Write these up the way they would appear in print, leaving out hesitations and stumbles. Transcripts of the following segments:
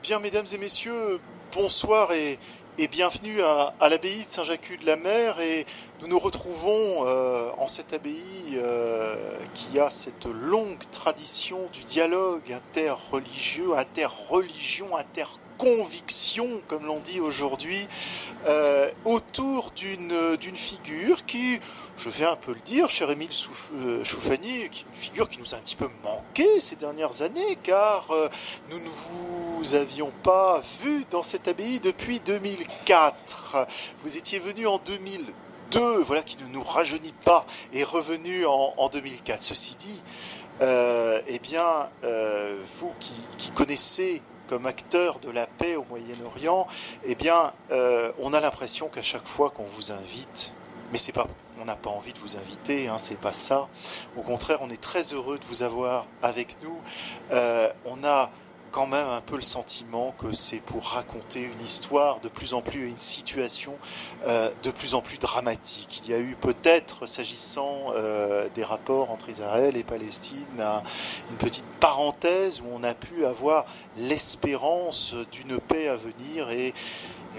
Bien, mesdames et messieurs, bonsoir et bienvenue à l'abbaye de Saint-Jacques-de-la-Mer. Et nous nous retrouvons en cette abbaye qui a cette longue tradition du dialogue interreligieux, interreligion, interconviction, comme l'on dit aujourd'hui, autour d'une figure qui, je vais un peu le dire, cher Émile Choufani, une figure qui nous a un petit peu manqué ces dernières années, car nous ne vous avions pas vu dans cette abbaye depuis 2004. Vous étiez venu en 2002, voilà qui ne nous rajeunit pas, et revenu en 2004. Ceci dit, vous qui connaissez comme acteur de la paix au Moyen-Orient, on a l'impression qu'à chaque fois qu'on vous invite, mais c'est pas, on n'a pas envie de vous inviter, c'est pas ça. Au contraire, on est très heureux de vous avoir avec nous. On a quand même un peu le sentiment que c'est pour raconter une histoire de plus en plus, une situation de plus en plus dramatique. Il y a eu peut-être, s'agissant des rapports entre Israël et Palestine, une petite parenthèse où on a pu avoir l'espérance d'une paix à venir et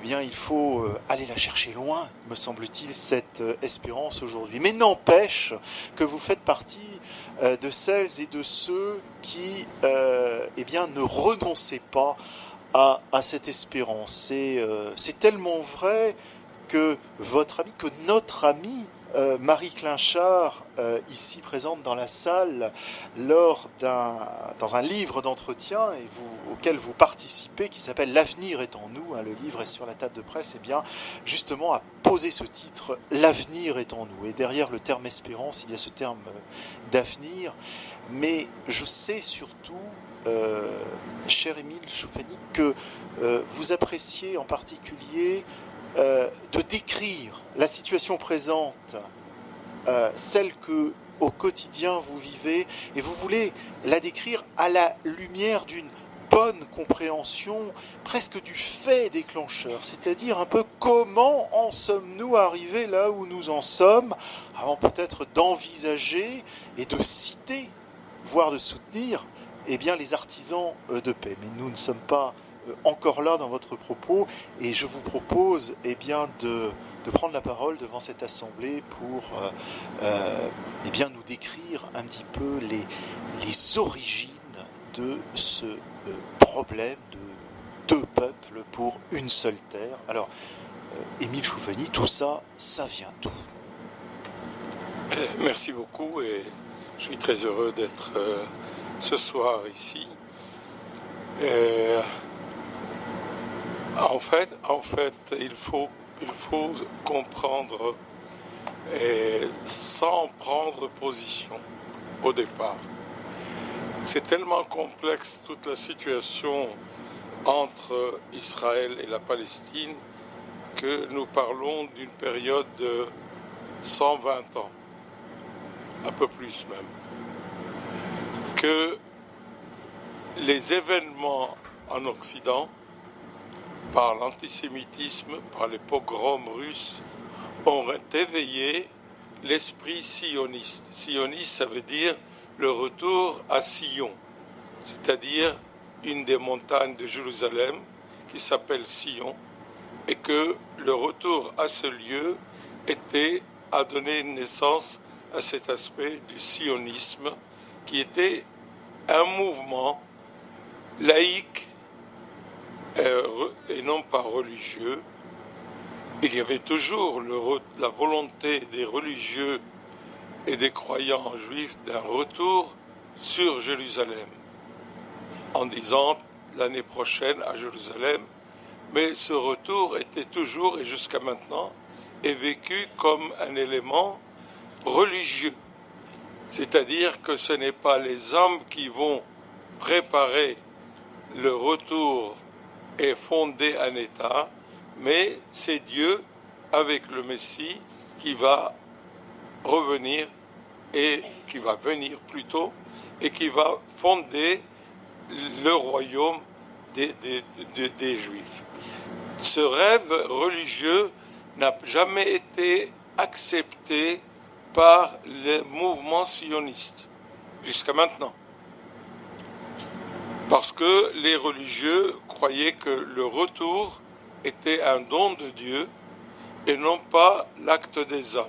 il faut aller la chercher loin, me semble-t-il, cette espérance aujourd'hui. Mais n'empêche que vous faites partie de celles et de ceux qui ne renonçaient pas à cette espérance. C'est tellement vrai que notre amie Marie Clinchard, ici présente dans la salle, dans un livre d'entretien auquel vous participez, qui s'appelle « L'avenir est en nous », le livre est sur la table de presse, justement a posé ce titre « L'avenir est en nous ». Et derrière le terme espérance, il y a ce terme d'avenir. Mais je sais surtout, cher Émile Choufani, que vous appréciez en particulier de décrire la situation présente, celle que au quotidien vous vivez, et vous voulez la décrire à la lumière d'une bonne compréhension presque du fait déclencheur, c'est-à-dire un peu comment en sommes-nous arrivés là où nous en sommes, avant peut-être d'envisager et de citer, voire de soutenir les artisans de paix. Mais nous ne sommes pas encore là dans votre propos, et je vous propose de prendre la parole devant cette assemblée pour nous décrire un petit peu les origines de ce problème de deux peuples pour une seule terre. Alors, Émile Choufani, tout ça, ça vient d'où ? Merci beaucoup, et je suis très heureux d'être ce soir ici. En fait, il faut comprendre sans prendre position au départ. C'est tellement complexe toute la situation entre Israël et la Palestine que nous parlons d'une période de 120 ans, un peu plus même. Que les événements en Occident, par l'antisémitisme, par les pogroms russes, ont éveillé l'esprit sioniste. Sioniste, ça veut dire le retour à Sion, c'est-à-dire une des montagnes de Jérusalem qui s'appelle Sion, et que le retour à ce lieu a donné naissance à cet aspect du sionisme qui était un mouvement laïque et non pas religieux. Il y avait toujours la volonté des religieux et des croyants juifs d'un retour sur Jérusalem, en disant l'année prochaine à Jérusalem, mais ce retour était toujours et jusqu'à maintenant est vécu comme un élément religieux, c'est-à-dire que ce n'est pas les hommes qui vont préparer le retour et fonder un État, mais c'est Dieu, avec le Messie, qui va revenir et qui va venir plutôt, et qui va fonder le royaume des Juifs. Ce rêve religieux n'a jamais été accepté par le mouvement sioniste, jusqu'à maintenant. Parce que les religieux croyaient que le retour était un don de Dieu et non pas l'acte des hommes.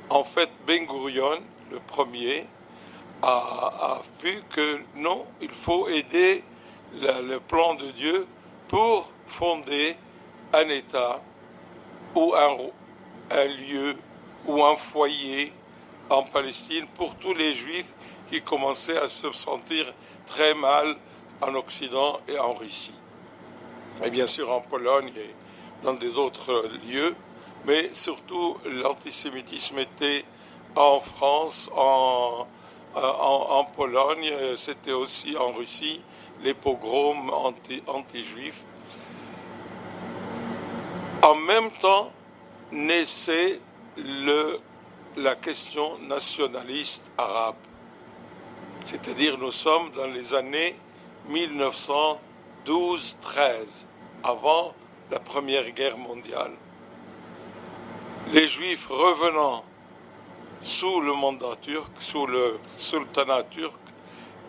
En fait, Ben Gurion, le premier, a vu que non, il faut aider le plan de Dieu pour fonder un État ou un lieu ou un foyer en Palestine pour tous les Juifs qui commençaient à se sentir très mal en Occident et en Russie. Et bien sûr en Pologne et dans d'autres lieux, mais surtout l'antisémitisme était en France, en Pologne, c'était aussi en Russie, les pogroms anti-juifs. En même temps, naissait la question nationaliste arabe. C'est-à-dire nous sommes dans les années 1912-13, avant la Première Guerre mondiale. Les Juifs revenant sous le mandat turc, sous le sultanat turc,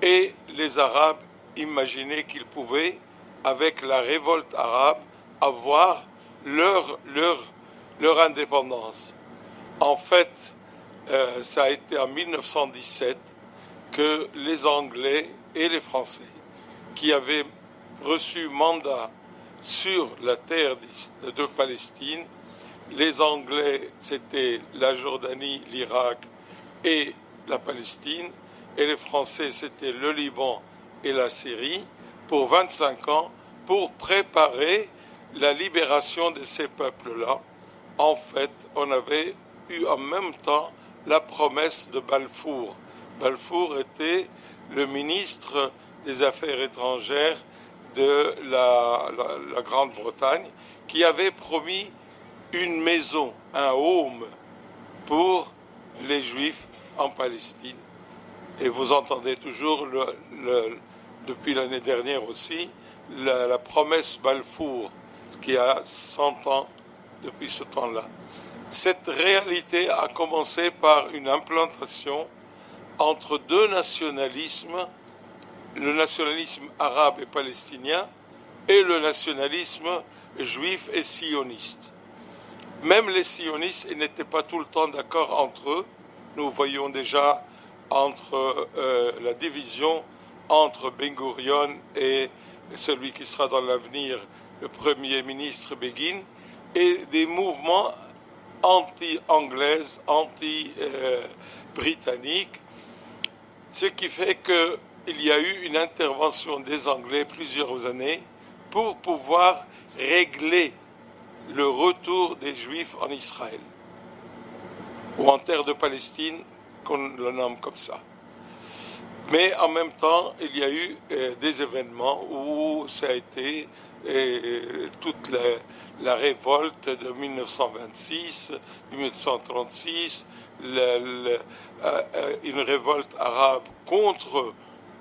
et les Arabes imaginaient qu'ils pouvaient, avec la révolte arabe, avoir leur indépendance. En fait, ça a été en 1917 que les Anglais et les Français, qui avaient reçu mandat sur la terre de Palestine, les Anglais, c'était la Jordanie, l'Irak et la Palestine, et les Français, c'était le Liban et la Syrie, pour 25 ans, pour préparer la libération de ces peuples-là. En fait, on avait eu en même temps la promesse de Balfour. Balfour était le ministre des Affaires étrangères de la Grande-Bretagne, qui avait promis une maison, un home pour les Juifs en Palestine. Et vous entendez toujours, depuis l'année dernière aussi, la promesse Balfour, qui a 100 ans depuis ce temps-là. Cette réalité a commencé par une implantation entre deux nationalismes, le nationalisme arabe et palestinien et le nationalisme juif et sioniste. Même les sionistes n'étaient pas tout le temps d'accord entre eux. Nous voyons déjà entre la division entre Ben Gurion et celui qui sera dans l'avenir le Premier ministre Begin, et des mouvements anti-anglaises, anti-britanniques, ce qui fait qu'il y a eu une intervention des Anglais plusieurs années pour pouvoir régler le retour des Juifs en Israël, ou en terre de Palestine, qu'on le nomme comme ça. Mais en même temps, il y a eu des événements où ça a été toute la révolte de 1926, 1936, une révolte arabe contre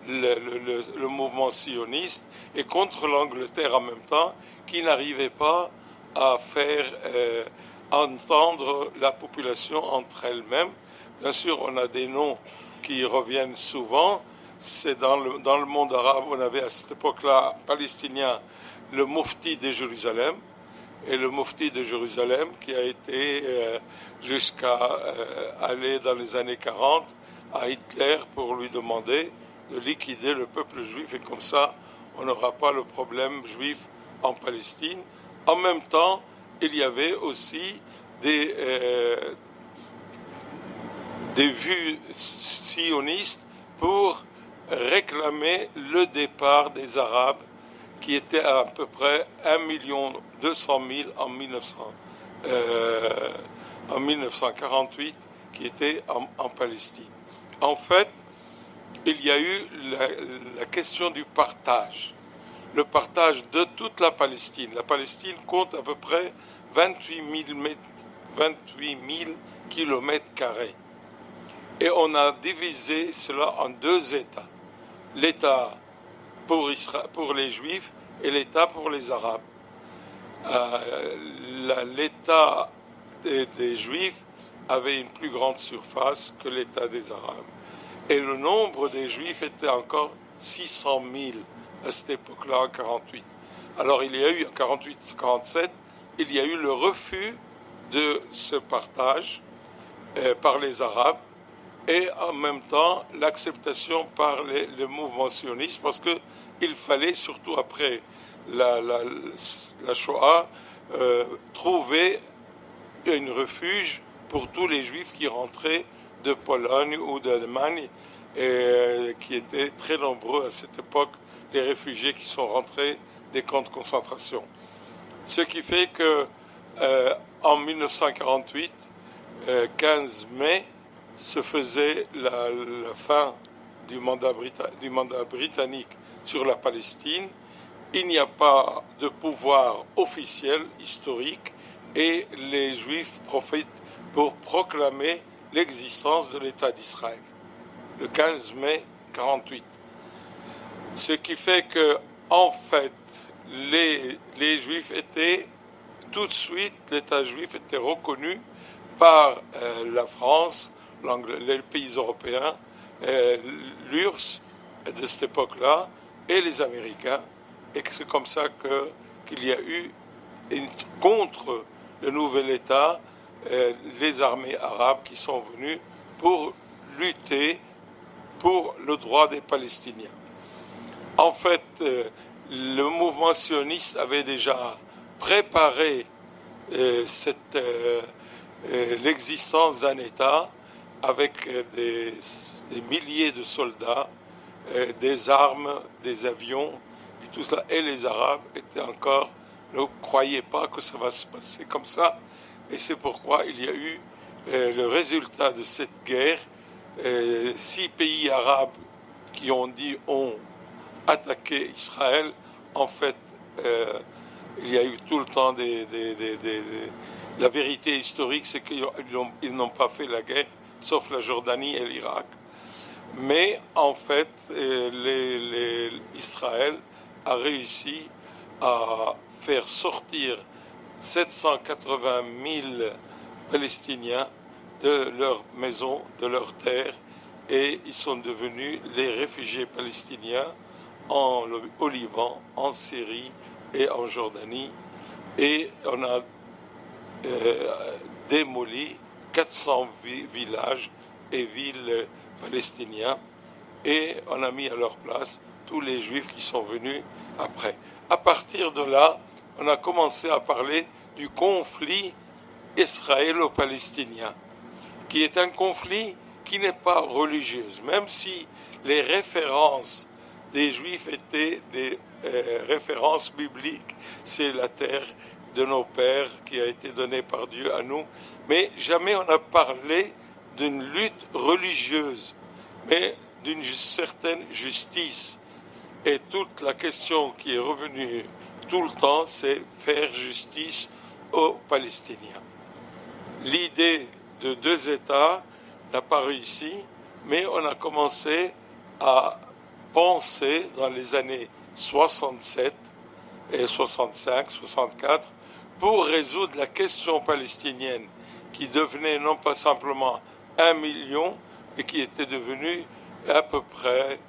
le mouvement sioniste et contre l'Angleterre en même temps, qui n'arrivait pas à faire entendre la population entre elles-mêmes. Bien sûr, on a des noms qui reviennent souvent. C'est dans le monde arabe, on avait à cette époque-là, palestinien, le Mufti de Jérusalem, et le Mufti de Jérusalem qui a été jusqu'à aller dans les années 40 à Hitler pour lui demander de liquider le peuple juif, et comme ça, on n'aura pas le problème juif en Palestine. En même temps, il y avait aussi des vues sionistes pour réclamer le départ des Arabes, qui étaient à peu près 1 200 000 en 1948, qui étaient en Palestine. En fait, il y a eu la question du partage. Le partage de toute la Palestine. La Palestine compte à peu près 28 000 kilomètres carrés. Et on a divisé cela en deux États. L'État pour les Juifs et l'État pour les Arabes. L'État des Juifs avait une plus grande surface que l'État des Arabes. Et le nombre des Juifs était encore 600 000 à cette époque-là, en 48. Alors il y a eu, en 48-47, il y a eu le refus de ce partage par les Arabes et en même temps l'acceptation par les mouvements sionistes, parce qu'il fallait, surtout après la Shoah, trouver un refuge pour tous les Juifs qui rentraient de Pologne ou d'Allemagne, et qui étaient très nombreux à cette époque, les réfugiés qui sont rentrés des camps de concentration. Ce qui fait que en 1948, 15 mai, se faisait la fin du mandat britannique sur la Palestine. Il n'y a pas de pouvoir officiel, historique, et les Juifs profitent pour proclamer l'existence de l'État d'Israël, le 15 mai 1948. Ce qui fait que, en fait, les Juifs étaient, tout de suite, l'État juif était reconnu par la France, les pays européens, l'URSS de cette époque-là, et les Américains, et que c'est comme ça qu'il y a eu, contre le nouvel État, les armées arabes qui sont venues pour lutter pour le droit des Palestiniens. En fait, le mouvement sioniste avait déjà préparé l'existence d'un État avec des milliers de soldats, des armes, des avions et tout cela. Et les Arabes ne croyaient pas que ça va se passer comme ça. Et c'est pourquoi il y a eu le résultat de cette guerre. 6 pays arabes qui ont attaqué Israël. En fait, il y a eu tout le temps la vérité historique, c'est qu'ils n'ont pas fait la guerre, sauf la Jordanie et l'Irak. Mais en fait, Israël a réussi à faire sortir 780 000 Palestiniens de leur maison, de leur terre, et ils sont devenus les réfugiés palestiniens au Liban, en Syrie et en Jordanie. Et on a démoli 400 villages et villes palestiniens, et on a mis à leur place tous les Juifs qui sont venus après. À partir de là, on a commencé à parler du conflit israélo-palestinien, qui est un conflit qui n'est pas religieux, même si les références des Juifs étaient des références bibliques. C'est la terre de nos pères qui a été donnée par Dieu à nous, mais jamais on a parlé d'une lutte religieuse, mais d'une certaine justice. Et toute la question qui est revenue tout le temps, c'est faire justice aux Palestiniens. L'idée de 2 États n'a pas réussi, mais on a commencé à penser dans les années 67 et 65, 64, pour résoudre la question palestinienne, qui devenait non pas simplement 1 million, et qui était devenue à peu près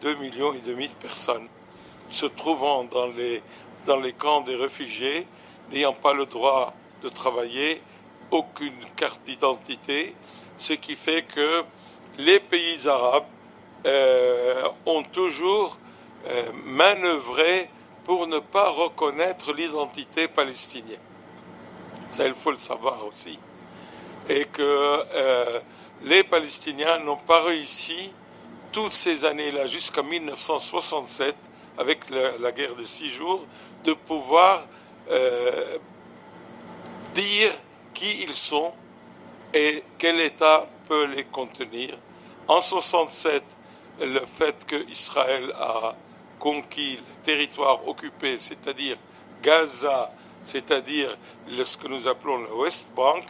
2,5 millions de personnes, se trouvant dans les camps des réfugiés, n'ayant pas le droit de travailler, aucune carte d'identité, ce qui fait que les pays arabes ont toujours manœuvré pour ne pas reconnaître l'identité palestinienne. Ça, il faut le savoir aussi. Et que les Palestiniens n'ont pas réussi toutes ces années-là, jusqu'en 1967, avec la guerre de 6 jours, de pouvoir dire qui ils sont et quel État peut les contenir. En 67, le fait qu'Israël a conquis le territoire occupé, c'est-à-dire Gaza, c'est-à-dire ce que nous appelons le West Bank,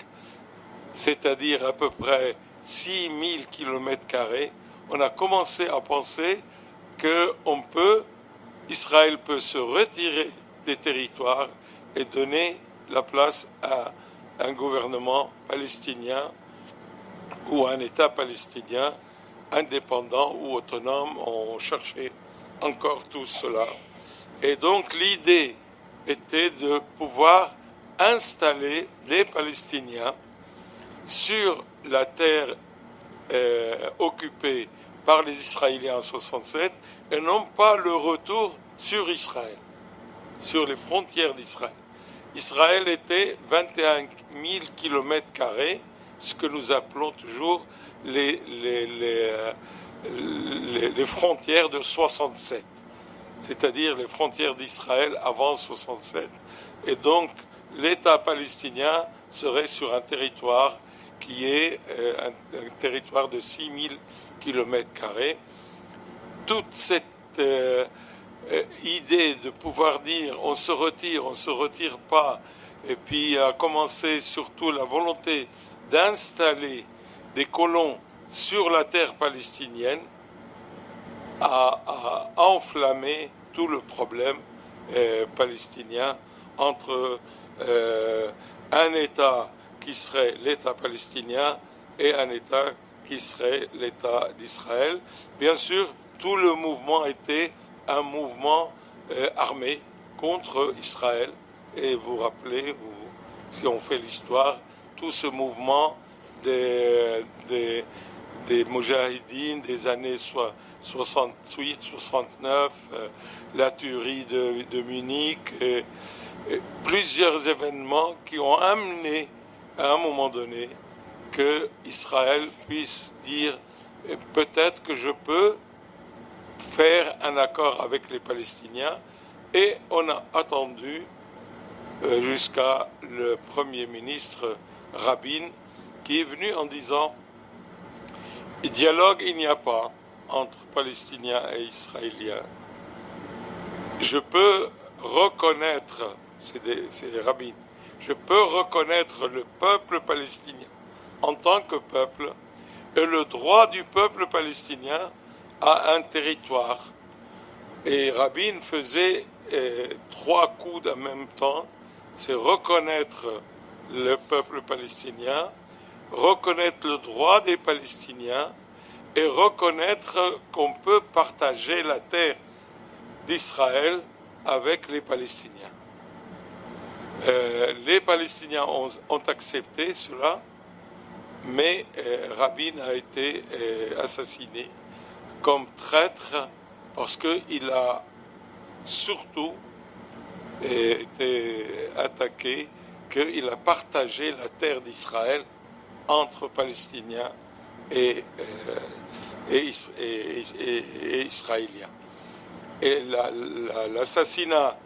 c'est-à-dire à peu près 6000 km², on a commencé à penser qu'Israël peut se retirer des territoires et donner la place à un gouvernement palestinien ou un État palestinien indépendant ou autonome. On cherchait encore tout cela. Et donc l'idée était de pouvoir installer les Palestiniens sur la terre occupée par les Israéliens en 67 et non pas le retour sur Israël, sur les frontières d'Israël. Israël était 21 000 km², ce que nous appelons toujours les frontières de 67, c'est-à-dire les frontières d'Israël avant 67. Et donc, l'État palestinien serait sur un territoire qui est un territoire de 6 000 km². Toute cette idée de pouvoir dire on se retire pas, et puis a commencé surtout la volonté d'installer des colons sur la terre palestinienne a enflammé tout le problème palestinien entre un État qui serait l'État palestinien et un État qui serait l'État d'Israël. Bien sûr, tout le mouvement était un mouvement armé contre Israël. Et vous rappelez, si on fait l'histoire, tout ce mouvement des Moudjahidines des années 68, 69, la tuerie de Munich, et plusieurs événements qui ont amené à un moment donné que Israël puisse dire peut-être que je peux faire un accord avec les Palestiniens. Et on a attendu jusqu'à le Premier ministre Rabin qui est venu en disant dialogue il n'y a pas entre Palestiniens et Israéliens. Je peux reconnaître, c'est Rabin, je peux reconnaître le peuple palestinien en tant que peuple et le droit du peuple palestinien à un territoire. Et Rabin faisait 3 coups en même temps, c'est reconnaître le peuple palestinien, reconnaître le droit des Palestiniens et reconnaître qu'on peut partager la terre d'Israël avec les Palestiniens. Les Palestiniens ont accepté cela, mais Rabin a été assassiné comme traître parce qu'il a surtout été attaqué, qu'il a partagé la terre d'Israël entre Palestiniens et Israéliens. Et l'assassinat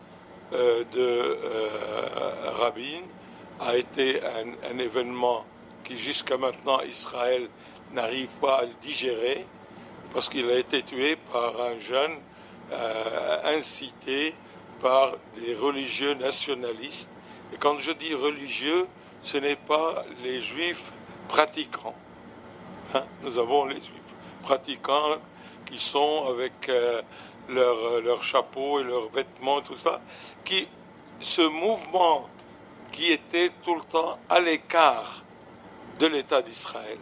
de Rabin a été un événement qui jusqu'à maintenant Israël n'arrive pas à le digérer parce qu'il a été tué par un jeune incité par des religieux nationalistes. Et quand je dis religieux, ce n'est pas les juifs pratiquants. Nous avons les juifs pratiquants qui sont avec leur chapeau et leurs vêtements, tout ça, ce mouvement qui était tout le temps à l'écart de l'État d'Israël.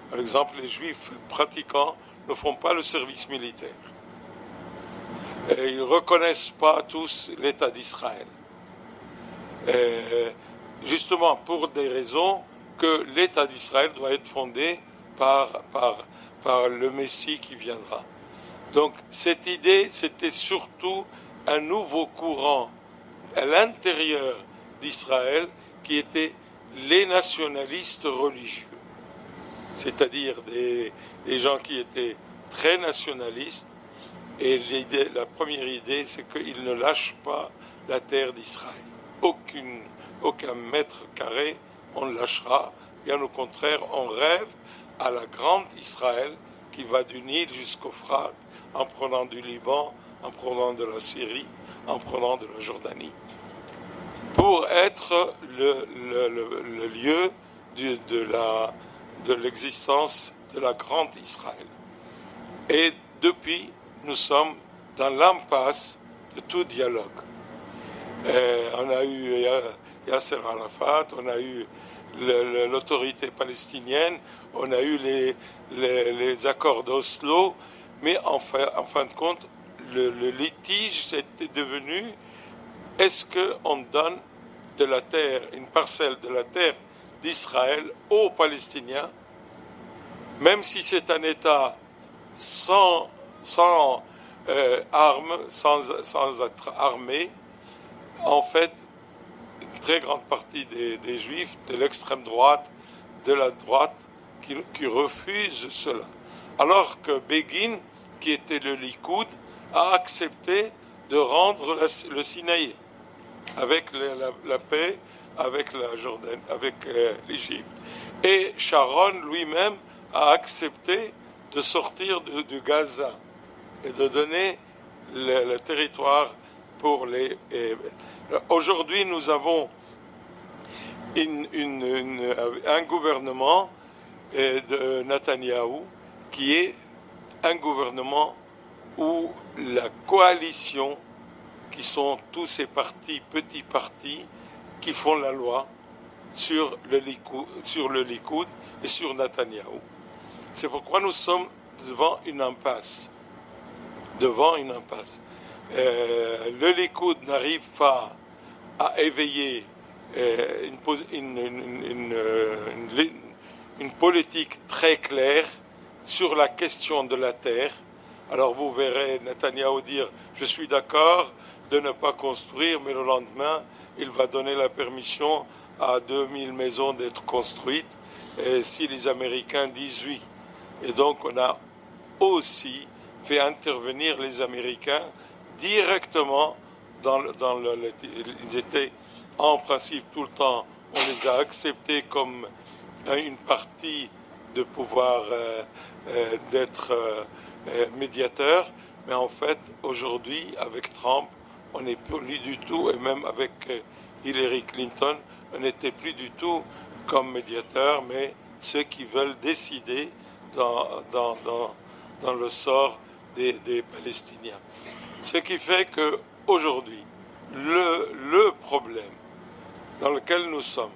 Par exemple, les juifs pratiquants ne font pas le service militaire. Et ils ne reconnaissent pas tous l'État d'Israël. Justement pour des raisons que l'État d'Israël doit être fondé par le Messie qui viendra. Donc cette idée, c'était surtout un nouveau courant à l'intérieur d'Israël qui était les nationalistes religieux, c'est-à-dire des gens qui étaient très nationalistes. Et la première idée, c'est qu'ils ne lâchent pas la terre d'Israël. Aucun mètre carré, on ne lâchera. Bien au contraire, on rêve à la grande Israël qui va du Nil jusqu'au Euphrate, en prenant du Liban, en prenant de la Syrie, en prenant de la Jordanie, pour être le lieu de l'existence de la grande Israël. Et depuis, nous sommes dans l'impasse de tout dialogue. On a eu Yasser Arafat, on a eu l'autorité palestinienne, on a eu les accords d'Oslo, mais en fin de compte, le litige, c'était devenu, est-ce qu'on donne de la terre, une parcelle de la terre d'Israël aux Palestiniens, même si c'est un État sans armes, sans être armé. En fait, une très grande partie des Juifs, de l'extrême droite, de la droite, qui refusent cela. Alors que Begin, qui était le Likoud, a accepté de rendre le Sinaï avec la paix, avec la Jordanie, avec l'Égypte. Et Sharon lui-même a accepté de sortir de Gaza et de donner le territoire pour les... Aujourd'hui, nous avons un gouvernement de Netanyahou qui est un gouvernement où la coalition, qui sont tous ces petits partis, qui font la loi sur le Likoud et sur Netanyahou. C'est pourquoi nous sommes devant une impasse. Le Likoud n'arrive pas à éveiller une politique très claire sur la question de la terre. Alors vous verrez Netanyahou dire « Je suis d'accord de ne pas construire », mais le lendemain, il va donner la permission à 2000 maisons d'être construites, et si les Américains disent oui. Et donc on a aussi fait intervenir les Américains directement ils étaient en principe tout le temps, on les a acceptés comme une partie de pouvoir d'être médiateur, mais en fait aujourd'hui avec Trump on n'est plus du tout, et même avec Hillary Clinton on n'était plus du tout comme médiateur, mais ceux qui veulent décider dans le sort des Palestiniens. Ce qui fait qu'aujourd'hui, le problème dans lequel nous sommes,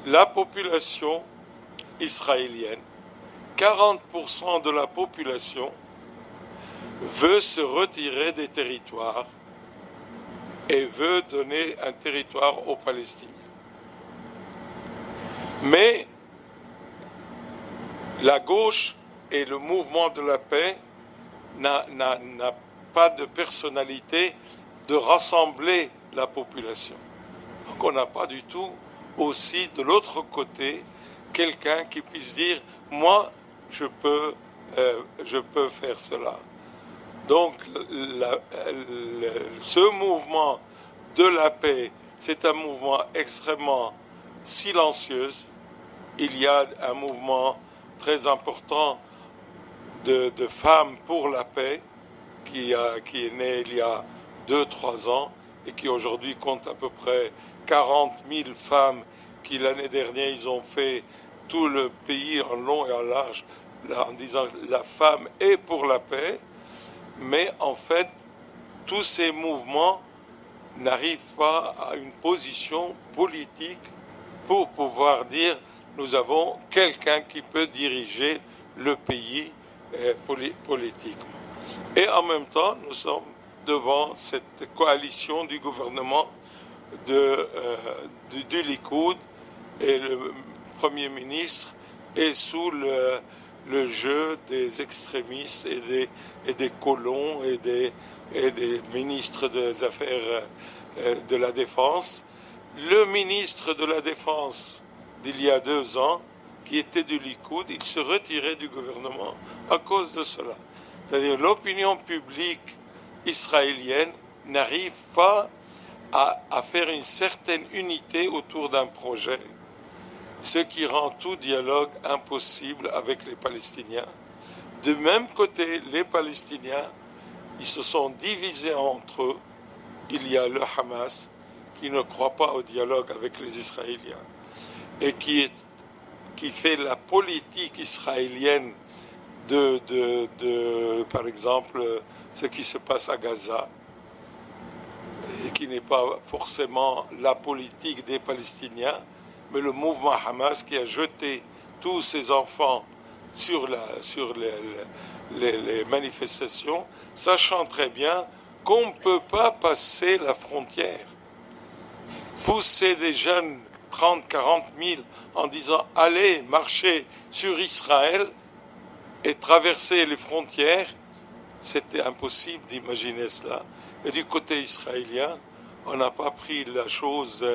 la population israélienne, 40% de la population veut se retirer des territoires et veut donner un territoire aux Palestiniens. Mais la gauche et le mouvement de la paix n'a pas de personnalité de rassembler la population. Donc on n'a pas du tout aussi de l'autre côté quelqu'un qui puisse dire « moi, je peux faire cela ». Donc ce mouvement de la paix, c'est un mouvement extrêmement silencieux. Il y a un mouvement très important de femmes pour la paix qui est né il y a 2-3 ans et qui aujourd'hui compte à peu près 40 000 femmes qui l'année dernière ils ont fait tout le pays en long et en large en disant la femme est pour la paix. Mais en fait tous ces mouvements n'arrivent pas à une position politique pour pouvoir dire nous avons quelqu'un qui peut diriger le pays politiquement. Et en même temps, nous sommes devant cette coalition du gouvernement du Likoud, et le Premier ministre est sous le jeu des extrémistes et des colons et des ministres des Affaires de la Défense. Le ministre de la Défense d'il y a 2 ans, qui était du Likoud, il se retirait du gouvernement à cause de cela. C'est-à-dire l'opinion publique israélienne n'arrive pas à faire une certaine unité autour d'un projet, ce qui rend tout dialogue impossible avec les Palestiniens. De même côté, les Palestiniens, ils se sont divisés entre eux. Il y a le Hamas qui ne croit pas au dialogue avec les Israéliens et qui fait la politique israélienne par exemple, ce qui se passe à Gaza, et qui n'est pas forcément la politique des Palestiniens, mais le mouvement Hamas qui a jeté tous ses enfants sur les manifestations, sachant très bien qu'on ne peut pas passer la frontière. Pousser des jeunes 30, 40 000 en disant « allez marcher sur Israël » et traverser les frontières, c'était impossible d'imaginer cela. Et du côté israélien, on n'a pas pris la chose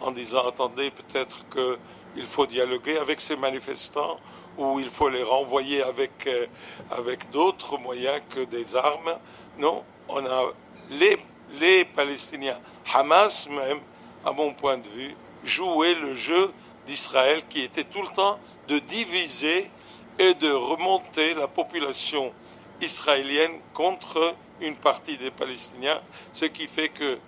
en disant « attendez, peut-être qu'il faut dialoguer avec ces manifestants ou il faut les renvoyer avec d'autres moyens que des armes ». Non, on a les Palestiniens, Hamas même, à mon point de vue, jouait le jeu d'Israël qui était tout le temps de diviser et de remonter la population israélienne contre une partie des Palestiniens, ce qui fait que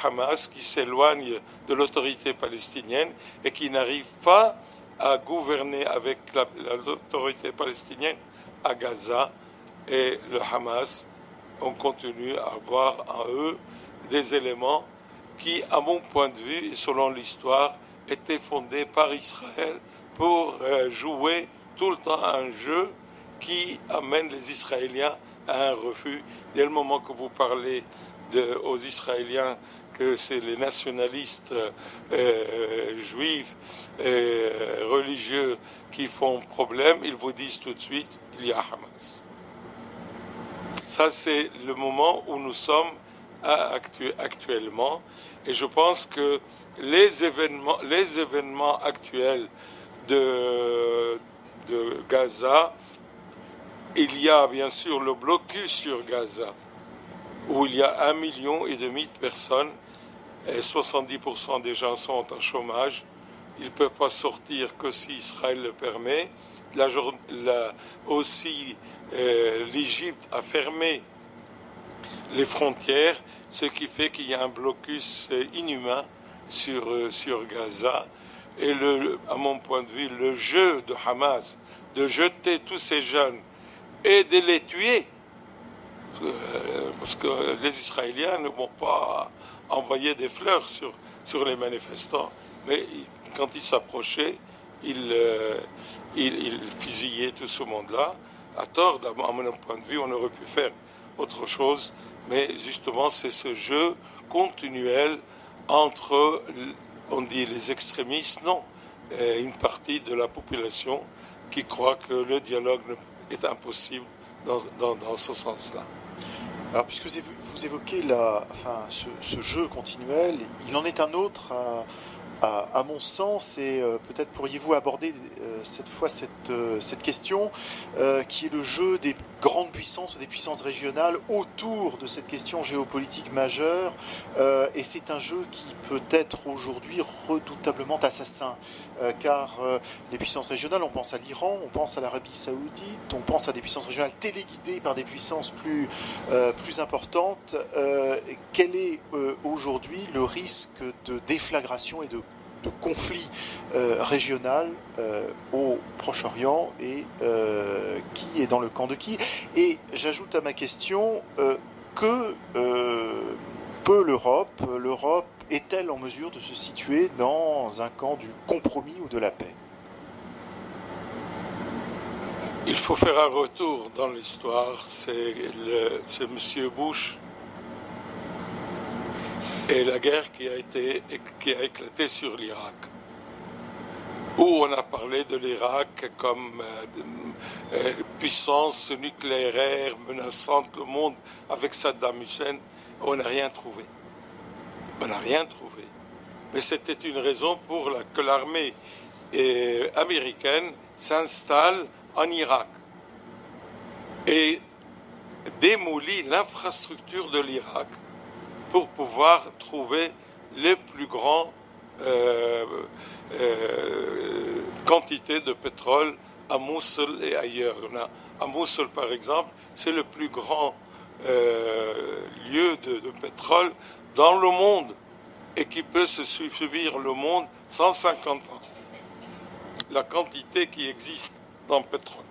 Hamas, qui s'éloigne de l'autorité palestinienne et qui n'arrive pas à gouverner avec l'autorité palestinienne à Gaza, et le Hamas, on continue à avoir en eux des éléments qui, à mon point de vue et selon l'histoire, étaient fondés par Israël pour jouer tout le temps un jeu qui amène les Israéliens à un refus. Dès le moment que vous parlez aux Israéliens que c'est les nationalistes juifs religieux qui font problème, ils vous disent tout de suite il y a Hamas. Ça, c'est le moment où nous sommes actuellement. Et je pense que les événements actuels de Gaza, il y a bien sûr le blocus sur Gaza, où il y a 1,5 million de personnes, et 70% des gens sont en chômage. Ils ne peuvent pas sortir que si Israël le permet. Aussi, l'Égypte a fermé les frontières, ce qui fait qu'il y a un blocus inhumain sur Gaza. Et à mon point de vue, le jeu de Hamas de jeter tous ces jeunes et de les tuer, parce que les Israéliens ne vont pas envoyer des fleurs sur les manifestants, mais quand ils s'approchaient, ils fusillaient tout ce monde-là. À tort, à mon point de vue, on aurait pu faire autre chose, mais justement, c'est ce jeu continuel entre, on dit les extrémistes, non, une partie de la population qui croit que le dialogue est impossible dans ce sens-là. Alors, puisque vous évoquez ce jeu continuel, il en est un autre à mon sens, et peut-être pourriez-vous aborder cette fois cette question qui est le jeu des grandes puissances, des puissances régionales autour de cette question géopolitique majeure, et c'est un jeu qui peut être aujourd'hui redoutablement assassin, car les puissances régionales, on pense à l'Iran, on pense à l'Arabie Saoudite, on pense à des puissances régionales téléguidées par des puissances plus importantes. Quel est aujourd'hui le risque de déflagration et de conflit régional au Proche-Orient, et qui est dans le camp de qui? Et j'ajoute à ma question que peut l'Europe est-elle en mesure de se situer dans un camp du compromis ou de la paix? Il faut faire un retour dans l'histoire. C'est M. Bush et la guerre qui a éclaté sur l'Irak, où on a parlé de l'Irak comme puissance nucléaire menaçante le monde avec Saddam Hussein. On n'a rien trouvé. On n'a rien trouvé. Mais c'était une raison pour que l'armée américaine s'installe en Irak et démolit l'infrastructure de l'Irak pour pouvoir trouver les plus grandes quantités de pétrole à Mossoul et ailleurs. À Mossoul, par exemple, c'est le plus grand lieu de pétrole dans le monde et qui peut se suivre le monde 150 ans. La quantité qui existe dans le pétrole.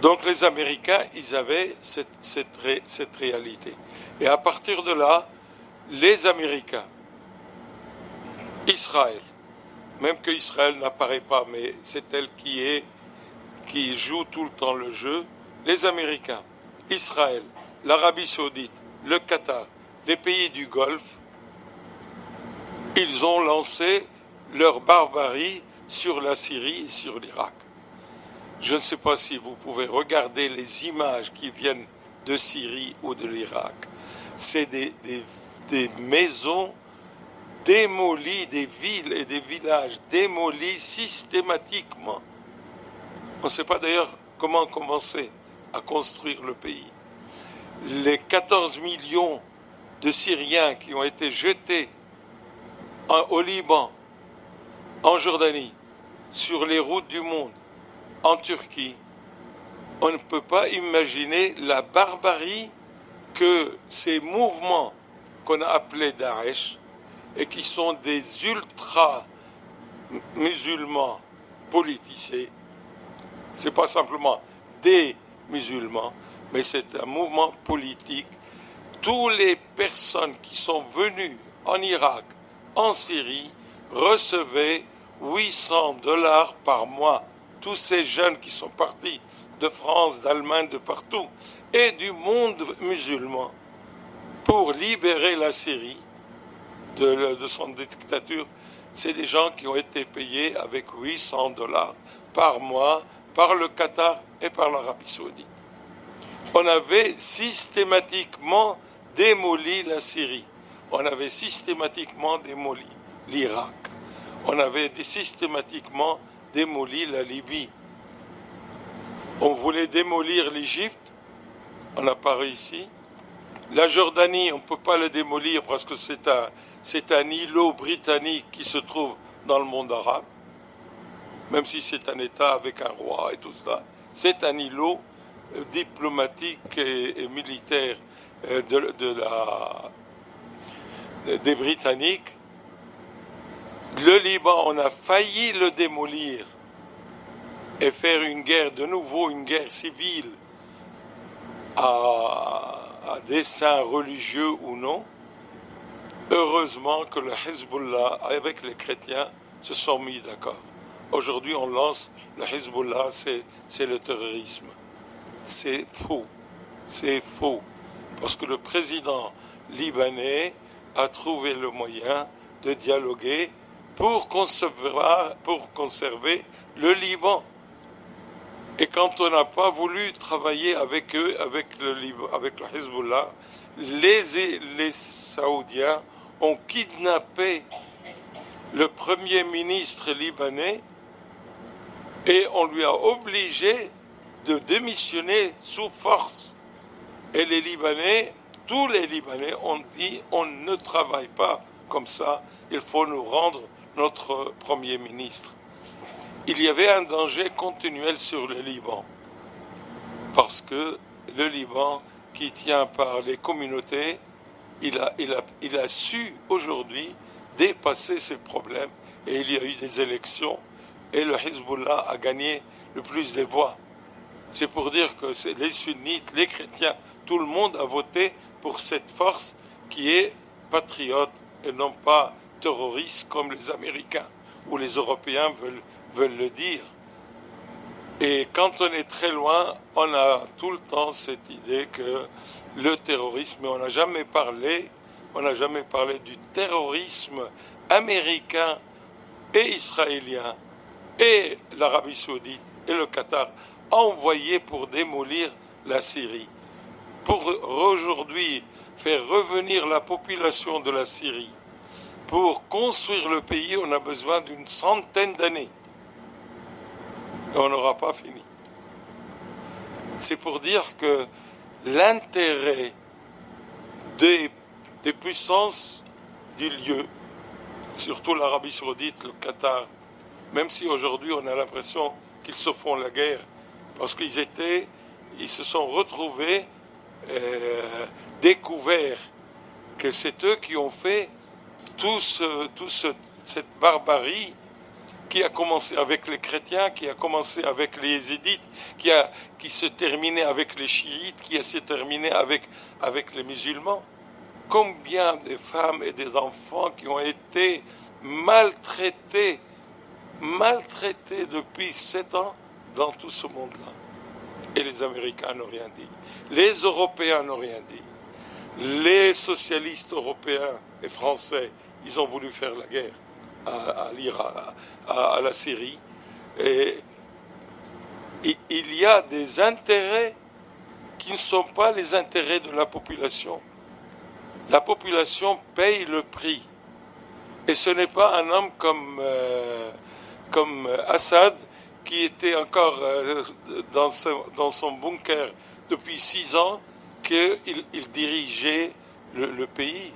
Donc les Américains, ils avaient cette réalité. Et à partir de là, les Américains, Israël, même que Israël n'apparaît pas, mais c'est elle qui joue tout le temps le jeu, les Américains, Israël, l'Arabie Saoudite, le Qatar, les pays du Golfe, ils ont lancé leur barbarie sur la Syrie et sur l'Irak. Je ne sais pas si vous pouvez regarder les images qui viennent de Syrie ou de l'Irak. C'est des maisons démolies, des villes et des villages démolis systématiquement. On ne sait pas d'ailleurs comment commencer à construire le pays. Les 14 millions de Syriens qui ont été jetés au Liban, en Jordanie, sur les routes du monde, en Turquie, on ne peut pas imaginer la barbarie que ces mouvements qu'on a appelés Daesh et qui sont des ultra-musulmans politisés. Ce n'est pas simplement des musulmans, mais c'est un mouvement politique. Toutes les personnes qui sont venues en Irak, en Syrie, recevaient $800 par mois. Tous ces jeunes qui sont partis de France, d'Allemagne, de partout, et du monde musulman, pour libérer la Syrie de son dictature, c'est des gens qui ont été payés avec $800 par mois par le Qatar et par l'Arabie Saoudite. On avait systématiquement démoli la Syrie. On avait systématiquement démoli l'Irak. On avait systématiquement démoli la Libye. On voulait démolir l'Égypte, on n'a pas réussi. La Jordanie, on ne peut pas le démolir parce que c'est un îlot britannique qui se trouve dans le monde arabe, même si c'est un État avec un roi et tout cela. C'est un îlot diplomatique et militaire des Britanniques. Le Liban, on a failli le démolir et faire une guerre, de nouveau une guerre civile à dessein religieux ou non. Heureusement que le Hezbollah, avec les chrétiens, se sont mis d'accord. Aujourd'hui, on lance le Hezbollah, c'est le terrorisme. C'est faux. C'est faux. Parce que le président libanais a trouvé le moyen de dialoguer pour conserver le Liban. Et quand on n'a pas voulu travailler avec eux, avec le Hezbollah, les Saoudiens ont kidnappé le premier ministre libanais et on lui a obligé de démissionner sous force. Et les Libanais, tous les Libanais ont dit on ne travaille pas comme ça, il faut nous rendre notre premier ministre. Il y avait un danger continuel sur le Liban, parce que le Liban, qui tient par les communautés, il a su aujourd'hui dépasser ces problèmes, et il y a eu des élections, et le Hezbollah a gagné le plus de voix. C'est pour dire que c'est les sunnites, les chrétiens, tout le monde a voté pour cette force qui est patriote et non pas terroriste comme les Américains ou les Européens veulent le dire. Et quand on est très loin, on a tout le temps cette idée que le terrorisme, on n'a jamais parlé du terrorisme américain et israélien et l'Arabie Saoudite et le Qatar envoyés pour démolir la Syrie. Pour aujourd'hui faire revenir la population de la Syrie, pour construire le pays, on a besoin d'une centaine d'années. Et on n'aura pas fini. C'est pour dire que l'intérêt des puissances du lieu, surtout l'Arabie Saoudite, le Qatar, même si aujourd'hui on a l'impression qu'ils se font la guerre, parce qu'ils se sont retrouvés, découverts que c'est eux qui ont fait cette barbarie qui a commencé avec les chrétiens, qui a commencé avec les yézidis, qui se terminait avec les chiites, qui s'est terminé avec les musulmans. Combien de femmes et des enfants qui ont été maltraités depuis 7 ans dans tout ce monde-là. et les Américains n'ont rien dit. Les Européens n'ont rien dit. Les socialistes européens et français, ils ont voulu faire la guerre à l'Irak, à la Syrie. Et il y a des intérêts qui ne sont pas les intérêts de la population. La population paye le prix. Et ce n'est pas un homme comme Assad, qui était encore dans son bunker depuis 6 ans, qu'il dirigeait le pays.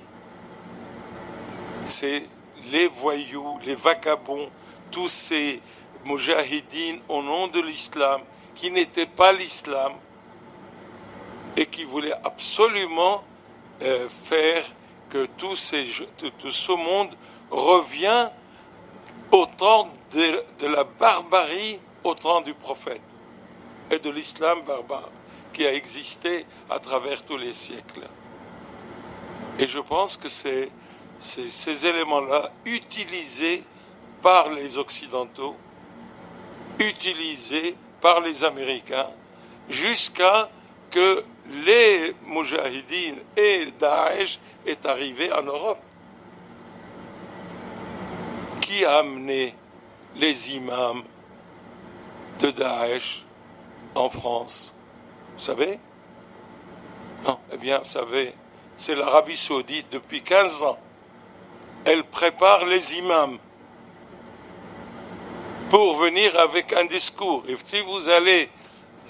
C'est les voyous, les vagabonds, tous ces moujahidines au nom de l'islam, qui n'étaient pas l'islam, et qui voulaient absolument faire que tout ce monde revient au temps de la barbarie, au temps du prophète, et de l'islam barbare, qui a existé à travers tous les siècles. Et je pense que c'est ces éléments-là, utilisés par les Occidentaux, utilisés par les Américains, jusqu'à que les Moujahidines et Daesh est arrivé en Europe. Qui a amené les imams de Daesh en France? Vous savez? Non, eh bien, vous savez, c'est l'Arabie Saoudite depuis 15 ans. Elle prépare les imams pour venir avec un discours. Et si vous allez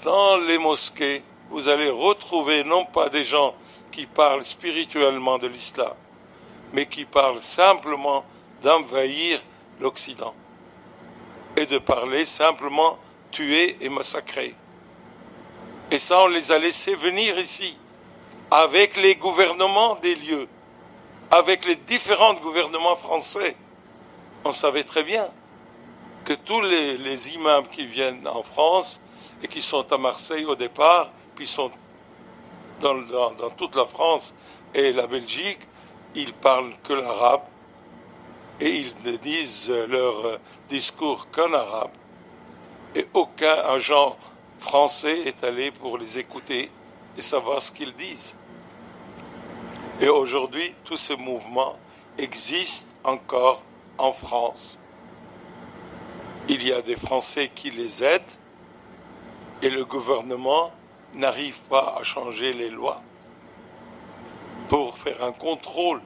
dans les mosquées, vous allez retrouver non pas des gens qui parlent spirituellement de l'islam, mais qui parlent simplement d'envahir l'Occident et de parler simplement tuer et massacrer. Et ça, on les a laissés venir ici, avec les gouvernements des lieux, avec les différents gouvernements français. On savait très bien que tous les imams qui viennent en France et qui sont à Marseille au départ, puis sont dans toute la France et la Belgique, ils parlent que l'arabe et ils ne disent leur discours qu'en arabe. Et aucun agent français est allé pour les écouter et savoir ce qu'ils disent. Et aujourd'hui, tous ces mouvements existent encore en France. Il y a des Français qui les aident et le gouvernement n'arrive pas à changer les lois pour faire un contrôle.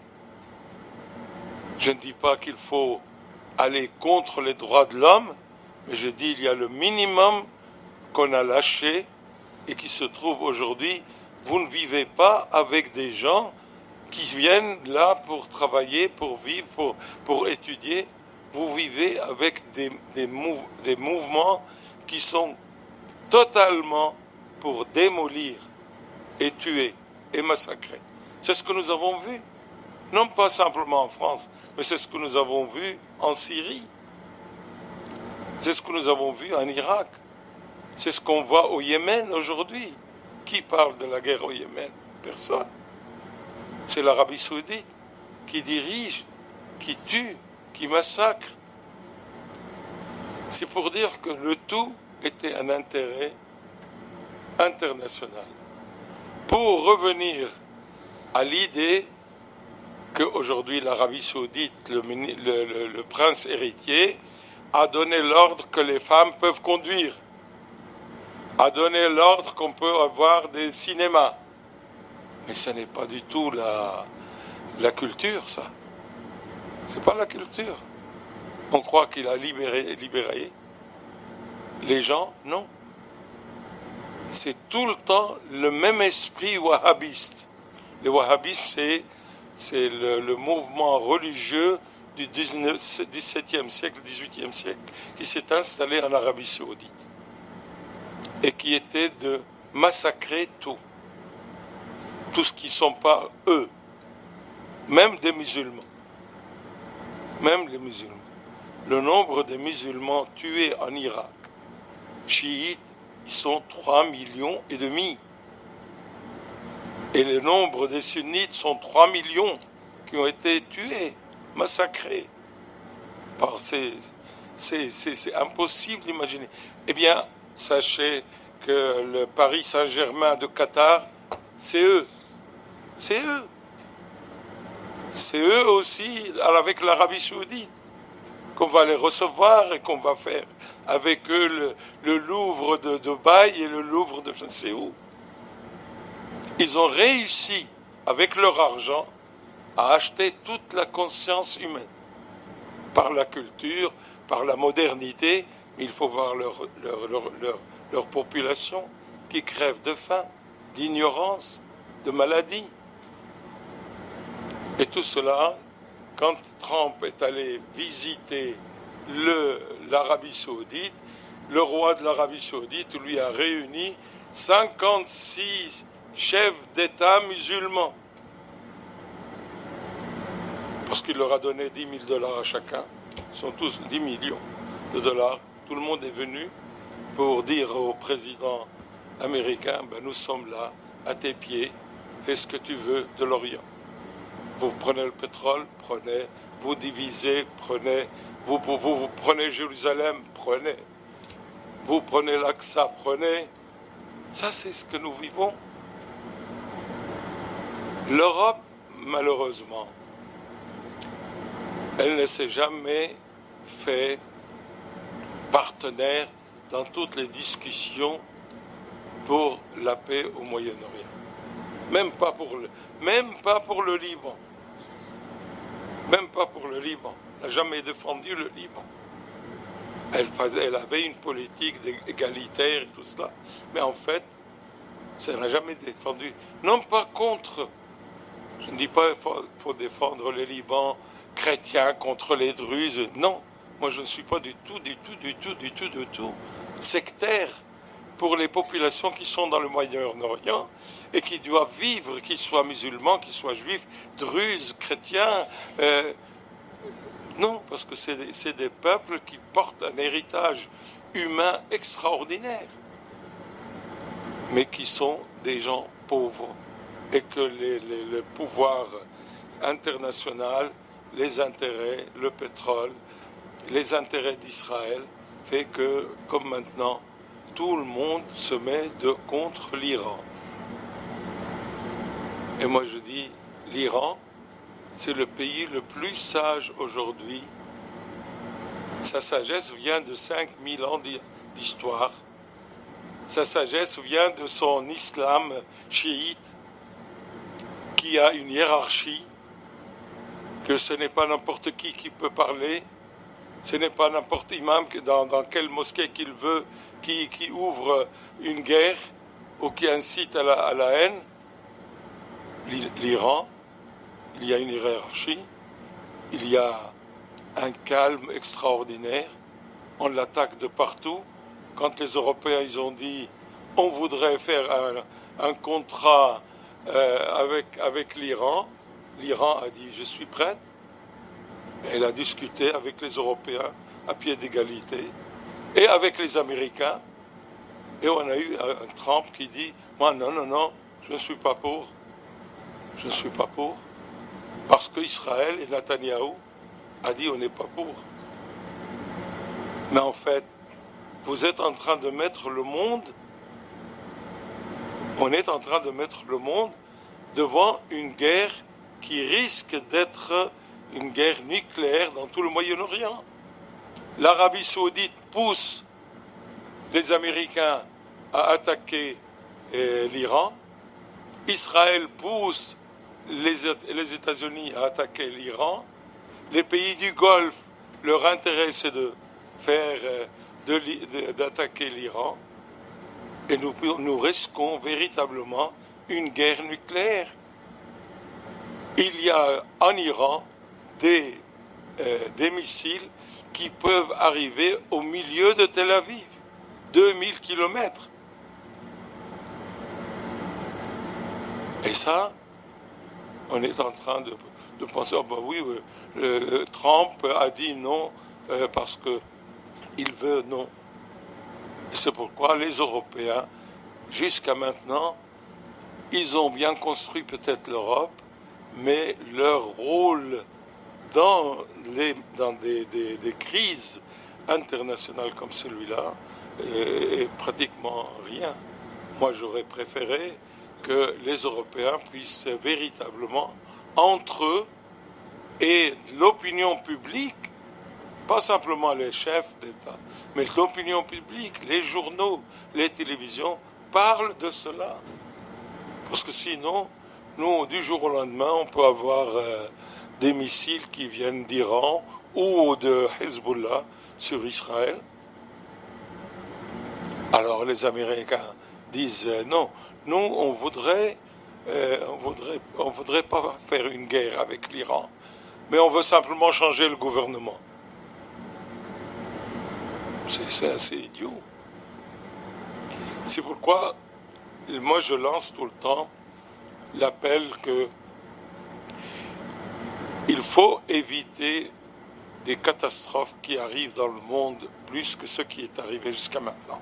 Je ne dis pas qu'il faut aller contre les droits de l'homme, mais je dis qu'il y a le minimum qu'on a lâché et qui se trouve aujourd'hui. Vous ne vivez pas avec des gens qui viennent là pour travailler, pour vivre, pour étudier. Vous vivez avec des mouvements qui sont totalement pour démolir et tuer et massacrer. C'est ce que nous avons vu, non pas simplement en France, mais c'est ce que nous avons vu en Syrie. C'est ce que nous avons vu en Irak. C'est ce qu'on voit au Yémen aujourd'hui. Qui parle de la guerre au Yémen? Personne. C'est l'Arabie Saoudite qui dirige, qui tue, qui massacre. C'est pour dire que le tout était un intérêt international. Pour revenir à l'idée qu'aujourd'hui l'Arabie Saoudite, le prince héritier, a donné l'ordre que les femmes peuvent conduire, a donné l'ordre qu'on peut avoir des cinémas. Mais ce n'est pas du tout la culture, ça. C'est pas la culture. On croit qu'il a libéré les gens. Non. C'est tout le temps le même esprit wahhabiste. Le wahhabisme, c'est le mouvement religieux du XVIIe siècle, XVIIIe siècle, qui s'est installé en Arabie Saoudite et qui était de massacrer tout ce qui ne sont pas eux, même des musulmans, même les musulmans. Le nombre de musulmans tués en Irak, chiites, ils sont 3,5 millions. Et le nombre des sunnites sont 3 millions qui ont été tués, massacrés. C'est impossible d'imaginer. Eh bien, sachez le Paris Saint-Germain de Qatar, c'est eux. C'est eux. C'est eux aussi, avec l'Arabie Saoudite, qu'on va les recevoir et qu'on va faire avec eux le Louvre de Dubaï et le Louvre de je ne sais où. Ils ont réussi, avec leur argent, à acheter toute la conscience humaine. Par la culture, par la modernité, il faut voir leur population qui crève de faim, d'ignorance, de maladie. Et tout cela, quand Trump est allé visiter l'Arabie Saoudite, le roi de l'Arabie Saoudite lui a réuni 56 chefs d'État musulmans. Parce qu'il leur a donné 10 000 $ à chacun. Ils sont tous 10 millions de dollars. Tout le monde est venu pour dire au président américain, nous sommes là, à tes pieds, fais ce que tu veux de l'Orient. Vous prenez le pétrole, prenez. Vous divisez, prenez. Vous prenez Jérusalem, prenez. Vous prenez l'Aqsa, prenez. Ça, c'est ce que nous vivons. L'Europe, malheureusement, elle ne s'est jamais fait partenaire dans toutes les discussions pour la paix au Moyen-Orient. Même pas pour le Liban. Même pas pour le Liban. Elle n'a jamais défendu le Liban. Elle avait une politique égalitaire et tout cela. Mais en fait, ça n'a jamais défendu. Non pas contre. Je ne dis pas qu'il faut défendre les Libans chrétiens contre les Druzes. Non. Moi, je ne suis pas du tout sectaire pour les populations qui sont dans le Moyen-Orient et qui doivent vivre, qu'ils soient musulmans, qu'ils soient juifs, druzes, chrétiens. Non, parce que c'est des peuples qui portent un héritage humain extraordinaire, mais qui sont des gens pauvres et que le pouvoir international, les intérêts, le pétrole, les intérêts d'Israël fait que, comme maintenant, tout le monde se met contre l'Iran. Et moi je dis, l'Iran, c'est le pays le plus sage aujourd'hui. Sa sagesse vient de 5000 ans d'histoire. Sa sagesse vient de son islam chiite, qui a une hiérarchie, que ce n'est pas n'importe qui peut parler, ce n'est pas n'importe imam dans quelle mosquée qu'il veut, qui ouvre une guerre ou qui incite à la haine. L'Iran, il y a une hiérarchie, il y a un calme extraordinaire, on l'attaque de partout. Quand les Européens ils ont dit on voudrait faire un contrat avec l'Iran, l'Iran a dit je suis prête. Elle a discuté avec les Européens à pied d'égalité et avec les Américains. Et on a eu un Trump qui dit moi non, je ne suis pas pour. Je ne suis pas pour. Parce qu'Israël et Netanyahou a dit on n'est pas pour. Mais en fait, vous êtes en train de mettre le monde, on est en train de mettre le monde devant une guerre qui risque d'être une guerre nucléaire dans tout le Moyen-Orient. L'Arabie Saoudite pousse les Américains à attaquer l'Iran. Israël pousse les États-Unis à attaquer l'Iran. Les pays du Golfe, leur intérêt c'est de faire d'attaquer l'Iran. Et nous risquons véritablement une guerre nucléaire. Il y a en Iran des missiles qui peuvent arriver au milieu de Tel Aviv, 2000 kilomètres. Et ça, on est en train de penser, Trump a dit non parce qu'il veut non. Et c'est pourquoi les Européens, jusqu'à maintenant, ils ont bien construit peut-être l'Europe, mais leur rôle dans des crises internationales comme celui-là et pratiquement rien. Moi, j'aurais préféré que les Européens puissent véritablement, entre eux et l'opinion publique, pas simplement les chefs d'État, mais l'opinion publique, les journaux, les télévisions, parlent de cela. Parce que sinon, nous, du jour au lendemain, on peut avoir des missiles qui viennent d'Iran ou de Hezbollah sur Israël. Alors les Américains disent non, nous on voudrait pas faire une guerre avec l'Iran, mais on veut simplement changer le gouvernement. C'est assez idiot. C'est pourquoi moi je lance tout le temps l'appel que il faut éviter des catastrophes qui arrivent dans le monde plus que ce qui est arrivé jusqu'à maintenant.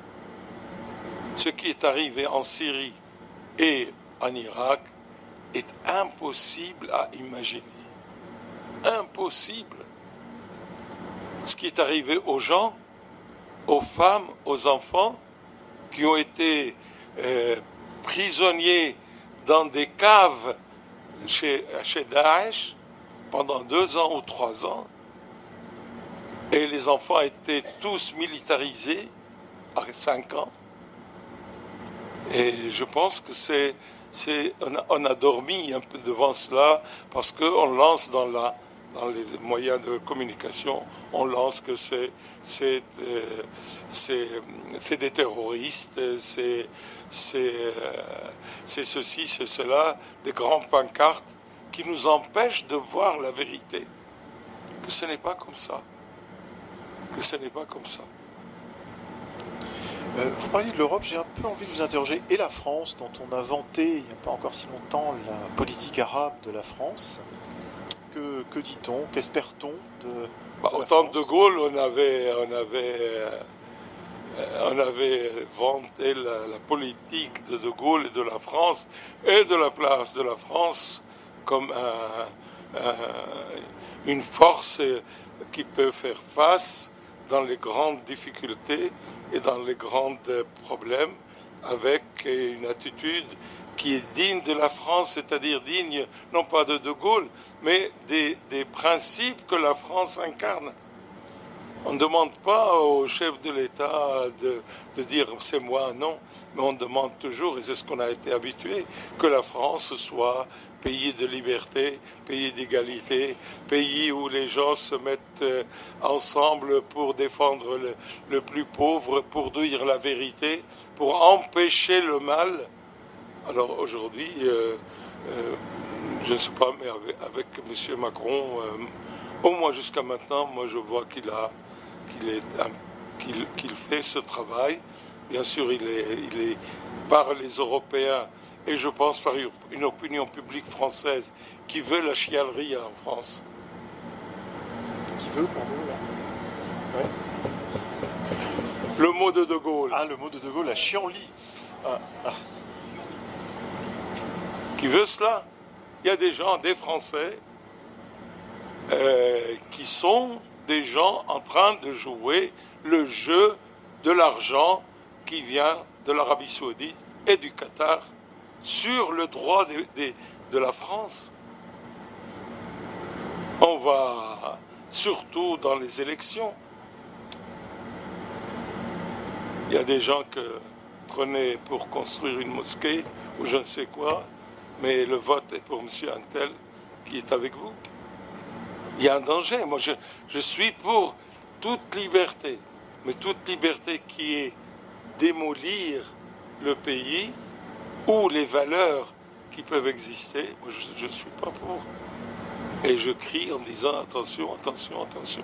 Ce qui est arrivé en Syrie et en Irak est impossible à imaginer. Impossible. Ce qui est arrivé aux gens, aux femmes, aux enfants qui ont été prisonniers dans des caves chez Daesh pendant 2 ans ou 3 ans, et les enfants étaient tous militarisés à 5 ans. Et je pense que on a dormi un peu devant cela, parce qu'on lance dans les moyens de communication, on lance que c'est des terroristes, c'est ceci, c'est cela, des grandes pancartes qui nous empêchent de voir la vérité. Que ce n'est pas comme ça. Que ce n'est pas comme ça. Vous parliez de l'Europe, j'ai un peu envie de vous interroger. Et la France, dont on a vanté il n'y a pas encore si longtemps la politique arabe de la France, que dit-on, qu'espère-t-on de au temps de Gaulle, on avait vanté la politique de Gaulle et de la France, et de la place de la France comme une force qui peut faire face dans les grandes difficultés et dans les grands problèmes, avec une attitude qui est digne de la France, c'est-à-dire digne non pas de Gaulle, mais des principes que la France incarne. On ne demande pas au chef de l'État de dire c'est moi, non, mais on demande toujours, et c'est ce qu'on a été habitué, que la France soit pays de liberté, pays d'égalité, pays où les gens se mettent ensemble pour défendre le plus pauvre, pour dire la vérité, pour empêcher le mal. Alors aujourd'hui, je ne sais pas, mais avec M. Macron, au moins jusqu'à maintenant, moi je vois qu'il fait ce travail. Bien sûr, il est par les Européens, et je pense par une opinion publique française qui veut la chialerie en France. Qui veut, pardon, là ouais. Le mot de De Gaulle. Ah, le mot de De Gaulle, la chienlit. Qui veut cela. Il y a des gens, des Français, qui sont des gens en train de jouer le jeu de l'argent qui vient de l'Arabie Saoudite et du Qatar sur le droit de la France. On va, surtout dans les élections, il y a des gens que prenaient pour construire une mosquée ou je ne sais quoi, mais le vote est pour M. Untel qui est avec vous. Il y a un danger. Moi, je suis pour toute liberté, mais toute liberté qui est démolir le pays ou les valeurs qui peuvent exister, moi, je ne suis pas pour. Et je crie en disant attention, attention, attention.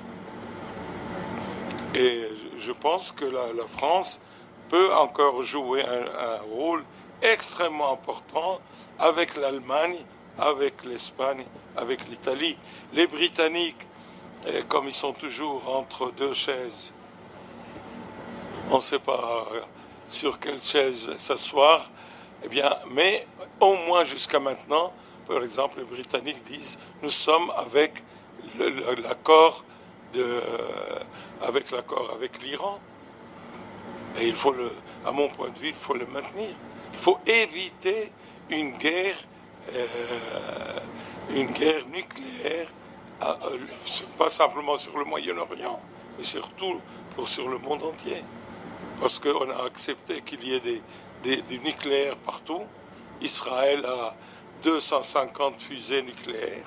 Et je pense que la France peut encore jouer un rôle extrêmement important avec l'Allemagne, avec l'Espagne, avec l'Italie. Les Britanniques, comme ils sont toujours entre deux chaises, on ne sait pas sur quelle chaise s'asseoir, eh bien, mais au moins jusqu'à maintenant, par exemple, les Britanniques disent nous sommes avec l'accord avec l'Iran. Et à mon point de vue, il faut le maintenir. Il faut éviter une guerre nucléaire, pas simplement sur le Moyen-Orient, mais surtout sur le monde entier. Parce qu'on a accepté qu'il y ait du nucléaire partout. Israël a 250 fusées nucléaires,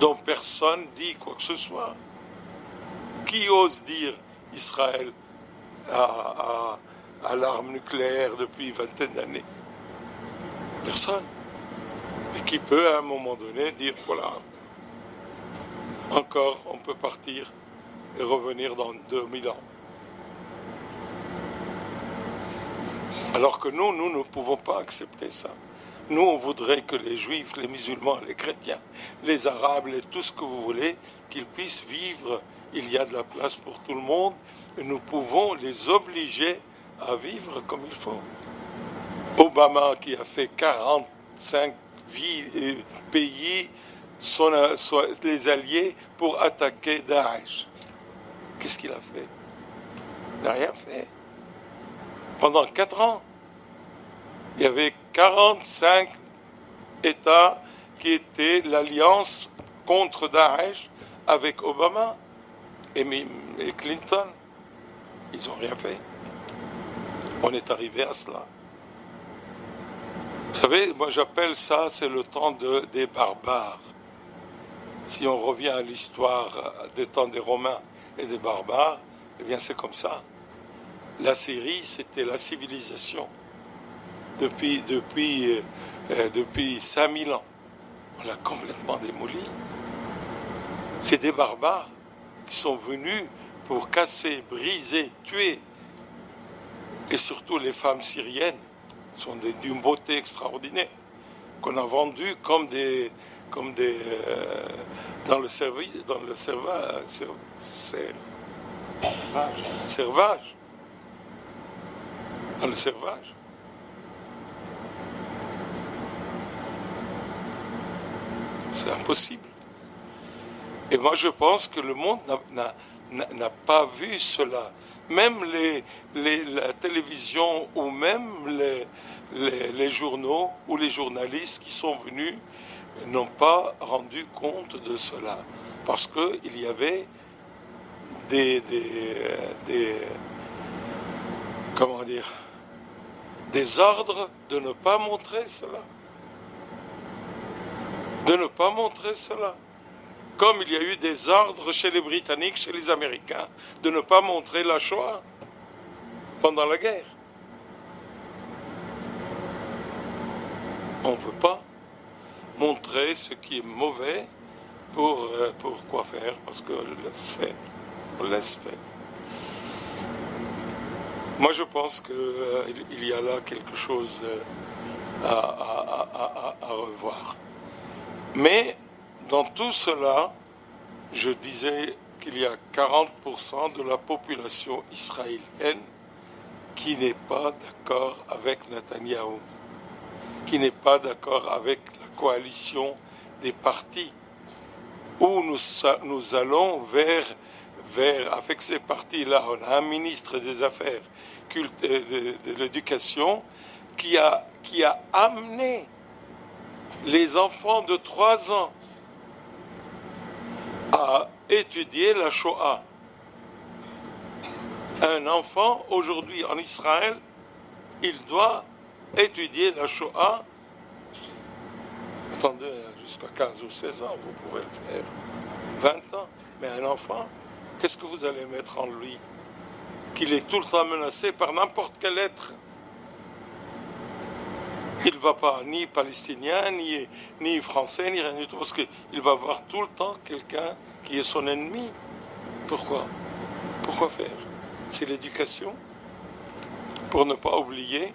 dont personne dit quoi que ce soit. Qui ose dire Israël a l'arme nucléaire depuis une vingtaine d'années? Personne. Et qui peut à un moment donné dire, voilà, encore on peut partir et revenir dans 2000 ans. Alors que nous ne pouvons pas accepter ça. Nous, on voudrait que les juifs, les musulmans, les chrétiens, les arabes, tout ce que vous voulez, qu'ils puissent vivre. Il y a de la place pour tout le monde. Et nous pouvons les obliger à vivre comme il faut. Obama, qui a fait 45 pays, sont les alliés pour attaquer Daesh. Qu'est-ce qu'il a fait? Il n'a rien fait. Pendant 4 ans, il y avait 45 États qui étaient l'alliance contre Daesh avec Obama et Clinton. Ils n'ont rien fait. On est arrivé à cela. Vous savez, moi j'appelle ça, c'est le temps des barbares. Si on revient à l'histoire des temps des Romains et des barbares, eh bien c'est comme ça. La Syrie, c'était la civilisation. Depuis 5000 ans, on l'a complètement démoli. C'est des barbares qui sont venus pour casser, briser, tuer. Et surtout les femmes syriennes sont d'une beauté extraordinaire, qu'on a vendues comme des dans le servage. Dans le servage. C'est impossible. Et moi, je pense que le monde n'a pas vu cela. Même la télévision ou même les journaux ou les journalistes qui sont venus n'ont pas rendu compte de cela. Parce qu'il y avait des ordres de ne pas montrer cela. De ne pas montrer cela. Comme il y a eu des ordres chez les Britanniques, chez les Américains, de ne pas montrer la Shoah pendant la guerre. On ne veut pas montrer ce qui est mauvais pour quoi faire, parce qu'on laisse faire. Moi, je pense qu'il y a là quelque chose à revoir. Mais dans tout cela, je disais qu'il y a 40% de la population israélienne qui n'est pas d'accord avec Netanyahou, qui n'est pas d'accord avec la coalition des partis, où nous allons vers avec ces partis-là. On a un ministre des Affaires de l'éducation qui a amené les enfants de 3 ans à étudier la Shoah. Un enfant, aujourd'hui en Israël, il doit étudier la Shoah. Attendez, jusqu'à 15 ou 16 ans, vous pouvez le faire. 20 ans. Mais un enfant, qu'est-ce que vous allez mettre en lui? Qu'il est tout le temps menacé par n'importe quel être. Il ne va pas ni palestinien, ni français, ni rien du tout, parce qu'il va voir tout le temps quelqu'un qui est son ennemi. Pourquoi? Pourquoi faire? C'est l'éducation. Pour ne pas oublier,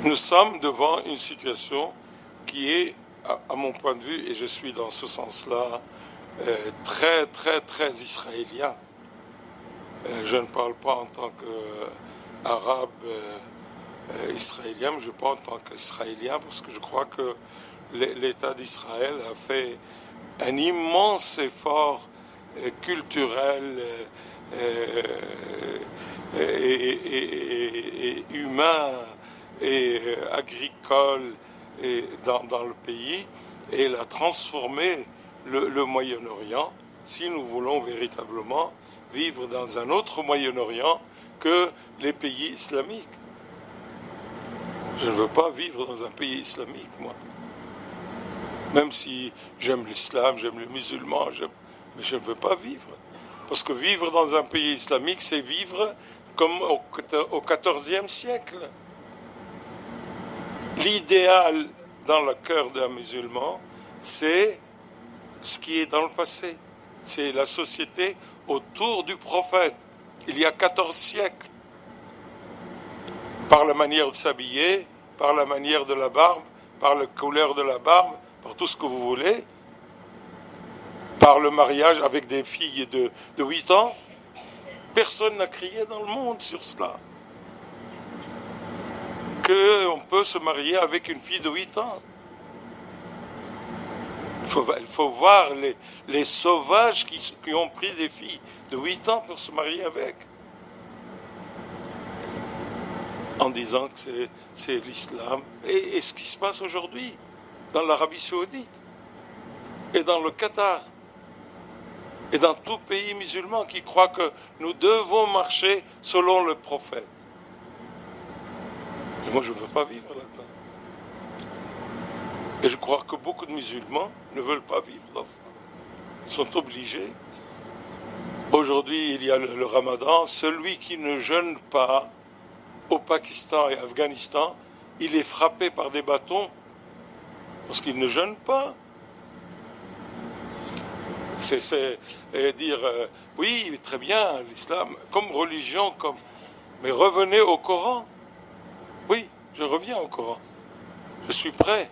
nous sommes devant une situation qui est, à mon point de vue, et je suis dans ce sens-là, très, très, très israélien. Je ne parle pas en tant qu'arabe israélien, mais je parle en tant qu'israélien, parce que je crois que l'État d'Israël a fait un immense effort culturel, et humain et agricole dans le pays, et elle a transformé le Moyen-Orient, si nous voulons véritablement vivre dans un autre Moyen-Orient que les pays islamiques. Je ne veux pas vivre dans un pays islamique, moi. Même si j'aime l'islam, j'aime les musulmans, mais je ne veux pas vivre. Parce que vivre dans un pays islamique, c'est vivre comme au XIVe siècle. L'idéal dans le cœur d'un musulman, c'est ce qui est dans le passé. C'est la société autour du prophète, il y a 14 siècles. Par la manière de s'habiller, par la manière de la barbe, par la couleur de la barbe, par tout ce que vous voulez, par le mariage avec des filles de 8 ans, personne n'a crié dans le monde sur cela. Qu'on peut se marier avec une fille de 8 ans. Il faut voir les sauvages qui ont pris des filles de 8 ans pour se marier avec. En disant que c'est l'islam. Et ce qui se passe aujourd'hui dans l'Arabie Saoudite et dans le Qatar et dans tout pays musulman qui croit que nous devons marcher selon le prophète. Et moi, je ne veux pas vivre là-dedans. Et je crois que beaucoup de musulmans ne veulent pas vivre dans ça. Ils sont obligés. Aujourd'hui, il y a le Ramadan. Celui qui ne jeûne pas au Pakistan et Afghanistan, il est frappé par des bâtons parce qu'il ne jeûne pas. C'est dire oui, très bien, l'islam comme religion, mais revenez au Coran. Oui, je reviens au Coran. Je suis prêt,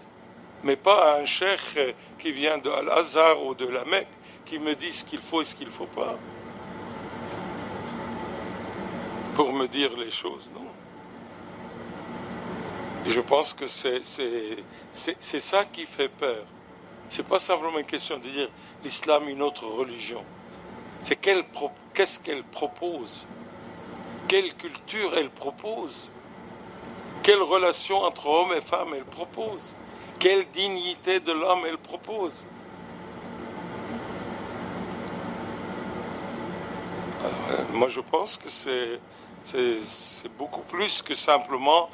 mais pas à un cheikh qui vient de Al-Azhar ou de la Mecque qui me dit ce qu'il faut et ce qu'il ne faut pas. Pour me dire les choses, non. Et je pense que c'est ça qui fait peur. C'est pas simplement une question de dire l'islam une autre religion. C'est qu'est-ce qu'elle propose? Quelle culture elle propose? Quelle relation entre hommes et femmes elle propose? Quelle dignité de l'homme elle propose? Alors, moi je pense que c'est beaucoup plus que simplement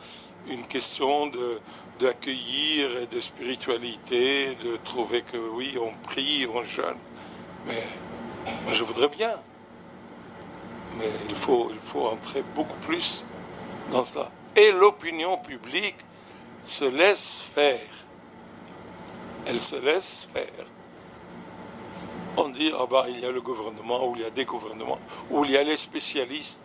une question d'accueillir et de spiritualité, de trouver que oui, on prie, on jeûne. Mais moi, je voudrais bien. Mais il faut entrer beaucoup plus dans cela. Et l'opinion publique se laisse faire. Elle se laisse faire. On dit, il y a le gouvernement, ou il y a des gouvernements, ou il y a les spécialistes.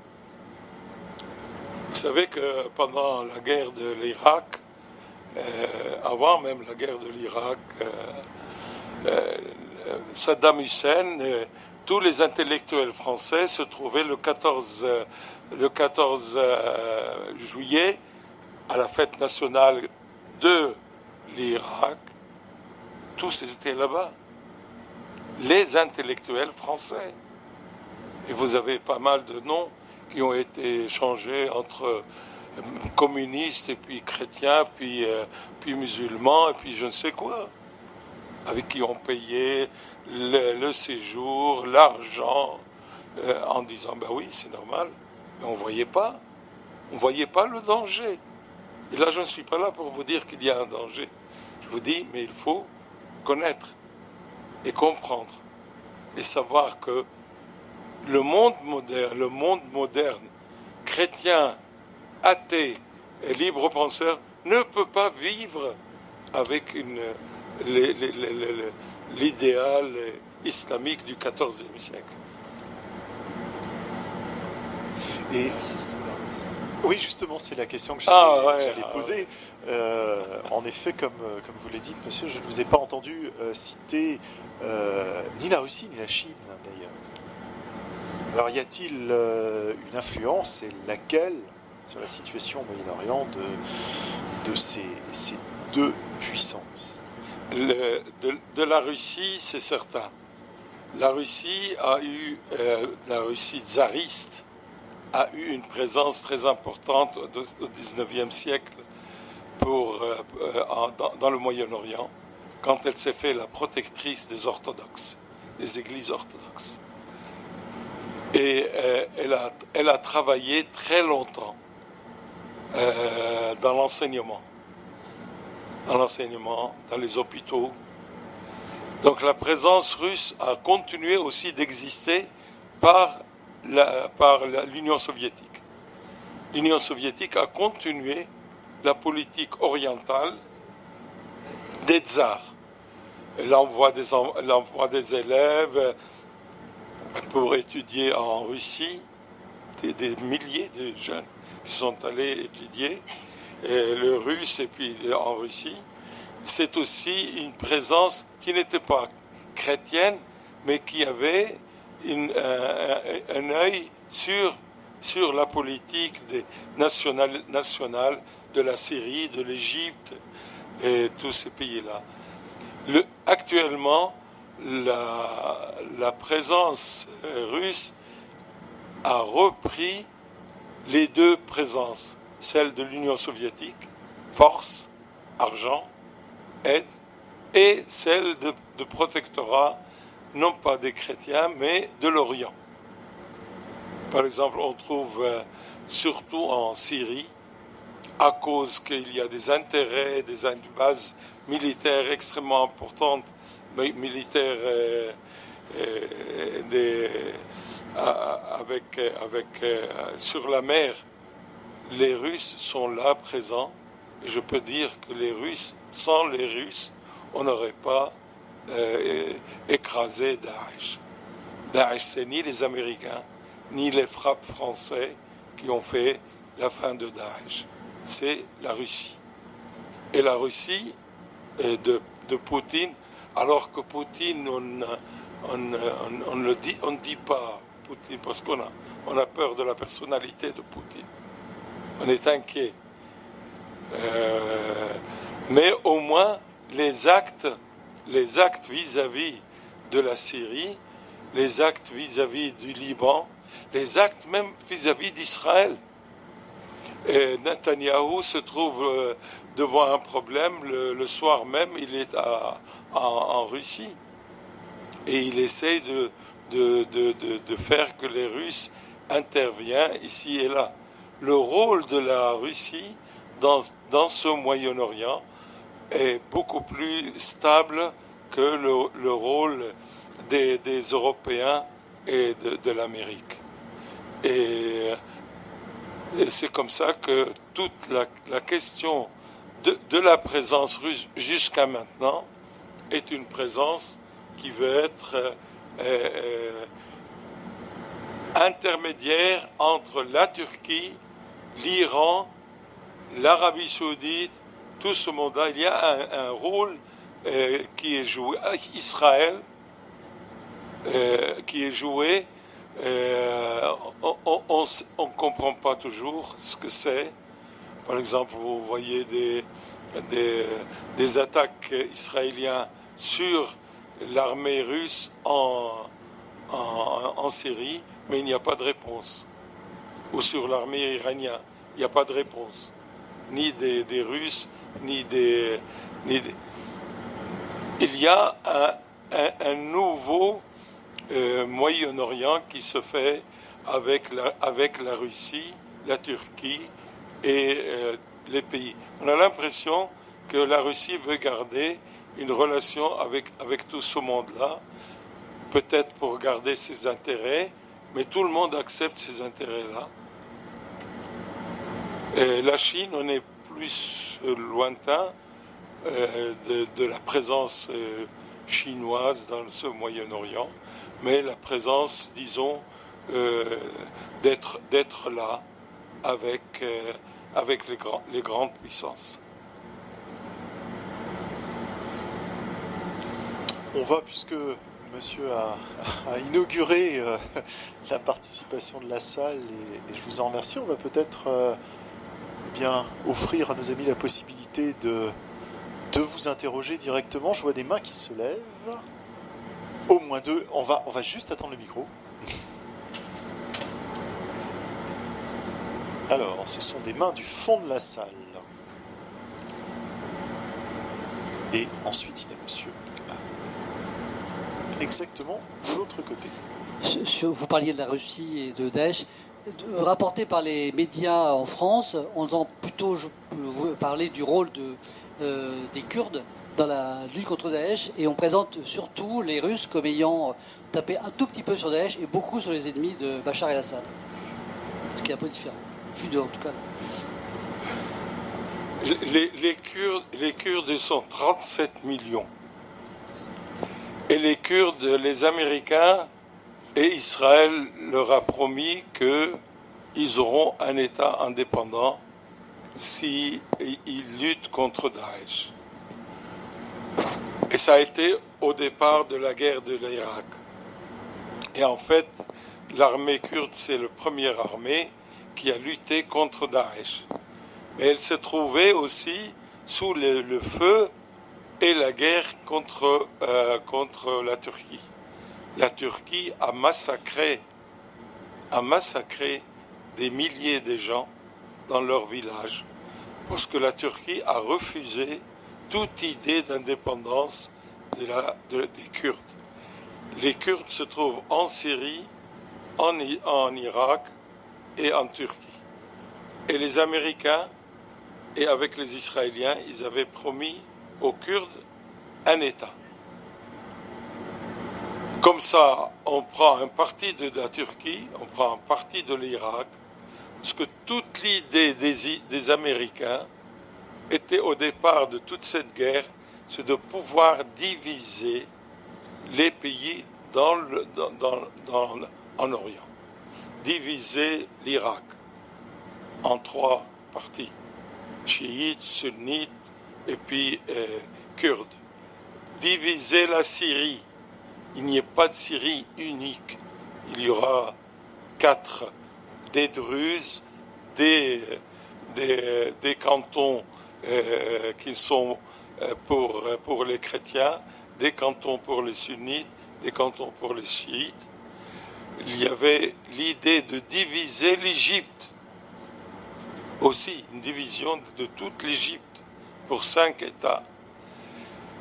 Vous savez que pendant la guerre de l'Irak, avant même la guerre de l'Irak, Saddam Hussein, tous les intellectuels français se trouvaient le 14 juillet à la fête nationale de l'Irak. Tous étaient là-bas. Les intellectuels français. Et vous avez pas mal de noms qui ont été changés entre communistes et puis chrétiens, puis musulmans, et puis je ne sais quoi, avec qui on payé le séjour, l'argent, en disant, oui, c'est normal, mais on ne voyait pas le danger. Et là, je ne suis pas là pour vous dire qu'il y a un danger. Je vous dis, mais il faut connaître et comprendre et savoir que le monde moderne, chrétien, athée et libre penseur ne peut pas vivre avec l'idéal islamique du XIVe siècle. Et oui, justement, c'est la question que j'allais poser. En effet, comme vous l'avez dit, monsieur, je ne vous ai pas entendu citer ni la Russie ni la Chine, d'ailleurs. Alors, y a-t-il une influence, et laquelle, sur la situation au Moyen-Orient de ces deux puissances? De la Russie, c'est certain. la Russie tsariste a eu une présence très importante au XIXe siècle dans le Moyen-Orient, quand elle s'est fait la protectrice des orthodoxes, des églises orthodoxes. Et elle a travaillé très longtemps dans l'enseignement, dans les hôpitaux. Donc la présence russe a continué aussi d'exister par l'Union soviétique. L'Union soviétique a continué la politique orientale des tsars. Elle envoie des élèves pour étudier en Russie, des milliers de jeunes qui sont allés étudier le russe et puis en Russie. C'est aussi une présence qui n'était pas chrétienne, mais qui avait un œil sur la politique nationale de la Syrie, de l'Égypte et tous ces pays-là. Actuellement, la présence russe a repris les deux présences, celle de l'Union soviétique, force, argent, aide, et celle de protectorat, non pas des chrétiens, mais de l'Orient. Par exemple, on trouve surtout en Syrie, à cause qu'il y a des intérêts, des bases militaires extrêmement importantes, militaires sur la mer, les Russes sont là présents. Et je peux dire que les Russes, sans les Russes, on n'aurait pas écrasé Daesh. Daesh, c'est ni les Américains, ni les frappes français qui ont fait la fin de Daesh. C'est la Russie. Et la Russie de Poutine, alors que Poutine, on ne dit pas Poutine parce qu'on a peur de la personnalité de Poutine. On est inquiet. Mais au moins les actes vis-à-vis de la Syrie, les actes vis-à-vis du Liban, les actes même vis-à-vis d'Israël. Et Netanyahou se trouve devant un problème le soir même, il est en Russie et il essaie de faire que les Russes interviennent ici et là. Le rôle de la Russie dans ce Moyen-Orient est beaucoup plus stable que le rôle des Européens et de l'Amérique. Et c'est comme ça que toute la question de la présence russe jusqu'à maintenant est une présence qui veut être intermédiaire entre la Turquie, l'Iran, l'Arabie Saoudite, tout ce monde-là. Il y a un rôle qui est joué, Israël, qui est joué. On ne comprend pas toujours ce que c'est. Par exemple, vous voyez des attaques israéliennes sur l'armée russe en Syrie, mais il n'y a pas de réponse. Ou sur l'armée iranienne, il n'y a pas de réponse. Ni des Russes, ni des... Il y a un nouveau Moyen-Orient qui se fait avec la Russie, la Turquie et les pays. On a l'impression que la Russie veut garder une relation avec tout ce monde-là, peut-être pour garder ses intérêts, mais tout le monde accepte ces intérêts-là. Et la Chine, on est plus lointain de la présence chinoise dans ce Moyen-Orient, mais la présence, disons, d'être là avec les grandes puissances. On va, puisque monsieur a inauguré la participation de la salle, et je vous en remercie, on va peut-être offrir à nos amis la possibilité de vous interroger directement. Je vois des mains qui se lèvent. Au moins deux. On va juste attendre le micro. Alors, ce sont des mains du fond de la salle. Et ensuite, il y a monsieur. Exactement de l'autre côté. Vous parliez de la Russie et de Daesh. Rapporté par les médias en France, on entend plutôt parler du rôle des Kurdes dans la lutte contre Daesh, et on présente surtout les Russes comme ayant tapé un tout petit peu sur Daesh et beaucoup sur les ennemis de Bachar el-Assad. Ce qui est un peu différent, vu de, en tout cas. Les Kurdes sont 37 millions. Et les Kurdes, les Américains et Israël leur a promis qu'ils auront un État indépendant s'ils luttent contre Daesh. Et ça a été au départ de la guerre de l'Irak. Et en fait, l'armée kurde, c'est la première armée qui a lutté contre Daesh. Mais elle se trouvait aussi sous le feu et la guerre contre la Turquie. La Turquie a massacré des milliers de gens dans leur village parce que la Turquie a refusé toute idée d'indépendance des Kurdes. Les Kurdes se trouvent en Syrie, en Irak et en Turquie. Et les Américains, et avec les Israéliens, ils avaient promis aux Kurdes un État. Comme ça, on prend un parti de la Turquie, on prend un parti de l'Irak, parce que toute l'idée des Américains était au départ de toute cette guerre, c'est de pouvoir diviser les pays en Orient. Diviser l'Irak en 3 parties, chiites, sunnites et puis kurdes. Diviser la Syrie. Il n'y a pas de Syrie unique. Il y aura 4, des Druzes, des cantons qui sont pour les chrétiens, des cantons pour les sunnites, des cantons pour les chiites. Il y avait l'idée de diviser l'Égypte. Aussi, une division de toute l'Égypte pour 5 États.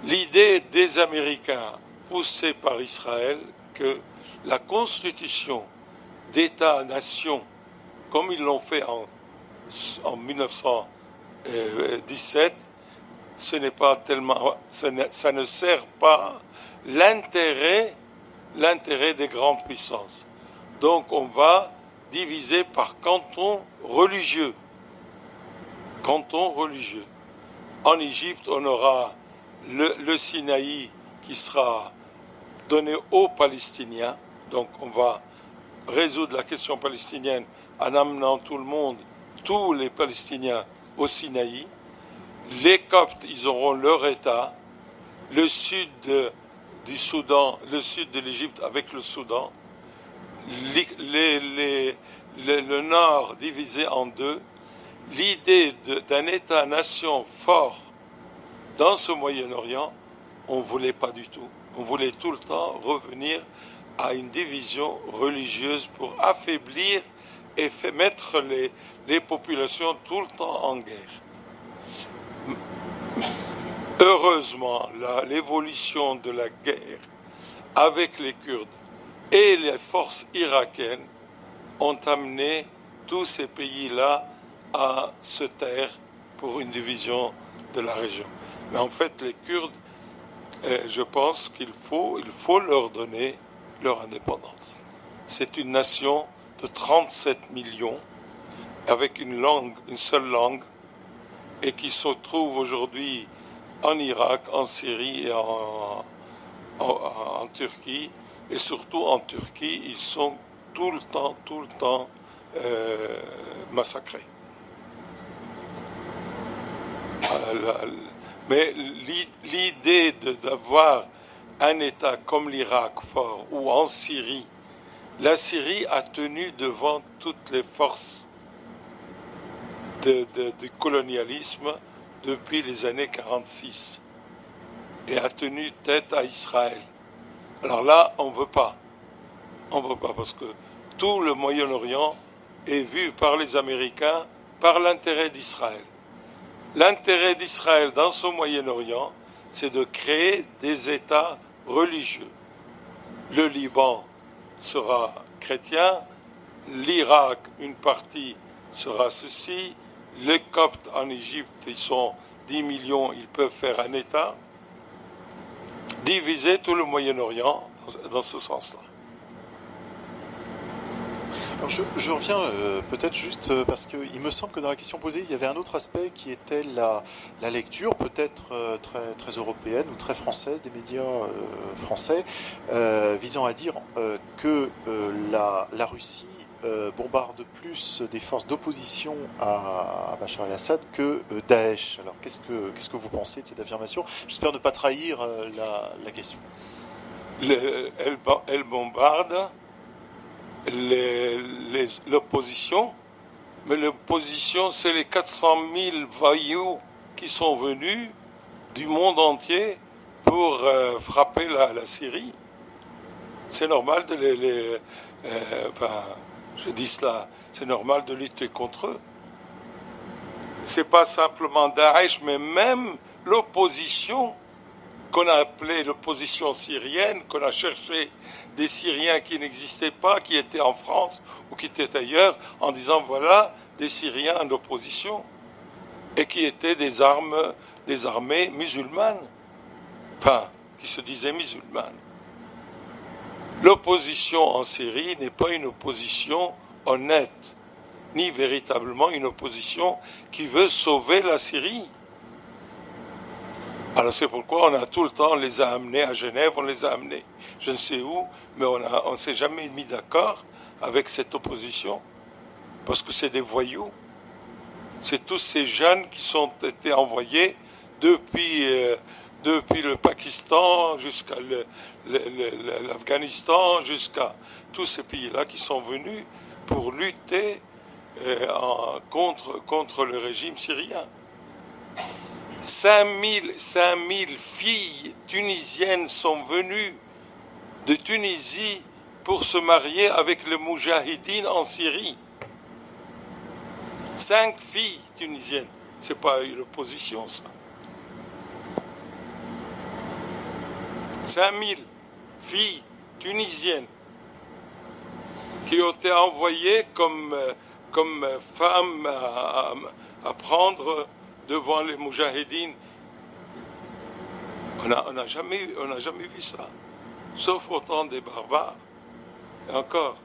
L'idée des Américains, poussée par Israël, que la constitution d'État-nation, comme ils l'ont fait en 1917, ce n'est pas tellement, ça ne sert pas l'intérêt des grandes puissances. Donc on va diviser par canton religieux. Canton religieux. En Égypte, on aura le Sinaï qui sera donné aux Palestiniens. Donc on va résoudre la question palestinienne en amenant tout le monde, tous les Palestiniens au Sinaï. Les Coptes, ils auront leur État. Le sud du Soudan, le sud de l'Égypte avec le Soudan. Le nord divisé en 2. L'idée d'un État-nation fort dans ce Moyen-Orient, on ne voulait pas du tout. On voulait tout le temps revenir à une division religieuse pour affaiblir et mettre les populations tout le temps en guerre. Heureusement, l'évolution de la guerre avec les Kurdes et les forces irakiennes ont amené tous ces pays-là à se taire pour une division de la région. Mais en fait, les Kurdes, je pense qu'il faut leur donner leur indépendance. C'est une nation de 37 millions, avec une seule langue, et qui se trouve aujourd'hui en Irak, en Syrie et en Turquie. Et surtout en Turquie, ils sont tout le temps massacrés. Mais l'idée d'avoir un État comme l'Irak fort ou en Syrie, la Syrie a tenu devant toutes les forces du colonialisme depuis les années 46 et a tenu tête à Israël. Alors là, on ne veut pas. On ne veut pas parce que tout le Moyen-Orient est vu par les Américains par l'intérêt d'Israël. L'intérêt d'Israël dans ce Moyen-Orient, c'est de créer des États religieux. Le Liban sera chrétien, l'Irak, une partie sera ceci, les Coptes en Égypte, ils sont 10 millions, ils peuvent faire un État. Diviser tout le Moyen-Orient dans ce sens-là. Alors je reviens peut-être juste parce qu'il me semble que dans la question posée, il y avait un autre aspect qui était la lecture, peut-être très européenne ou très française des médias français, visant à dire que la Russie bombarde plus des forces d'opposition à Bachar el-Assad que Daesh. Alors qu'est-ce que vous pensez de cette affirmation? J'espère ne pas trahir la question. Elle bombarde l'opposition, mais l'opposition, c'est les 400 000 voyous qui sont venus du monde entier pour frapper la Syrie. C'est normal de je dis cela, c'est normal de lutter contre eux. C'est pas simplement Daesh, mais même l'opposition qu'on a appelée l'opposition syrienne, qu'on a cherché des Syriens qui n'existaient pas, qui étaient en France ou qui étaient ailleurs, en disant voilà des Syriens en opposition, et qui étaient des armées musulmanes, enfin, qui se disaient musulmanes. L'opposition en Syrie n'est pas une opposition honnête, ni véritablement une opposition qui veut sauver la Syrie. Alors c'est pourquoi on a tout le temps, on les a amenés à Genève, on les a amenés je ne sais où, mais on ne s'est jamais mis d'accord avec cette opposition, parce que c'est des voyous. C'est tous ces jeunes qui sont été envoyés depuis le Pakistan jusqu'à l'Afghanistan, jusqu'à tous ces pays-là qui sont venus pour lutter contre le régime syrien. 5000 filles tunisiennes sont venues de Tunisie pour se marier avec les Moudjahidines en Syrie. 5 filles tunisiennes. C'est pas une opposition, ça. 5000 filles tunisiennes qui ont été envoyées comme femmes à prendre devant les Moudjahidines. On n'a jamais vu ça, sauf au temps des barbares. Et encore,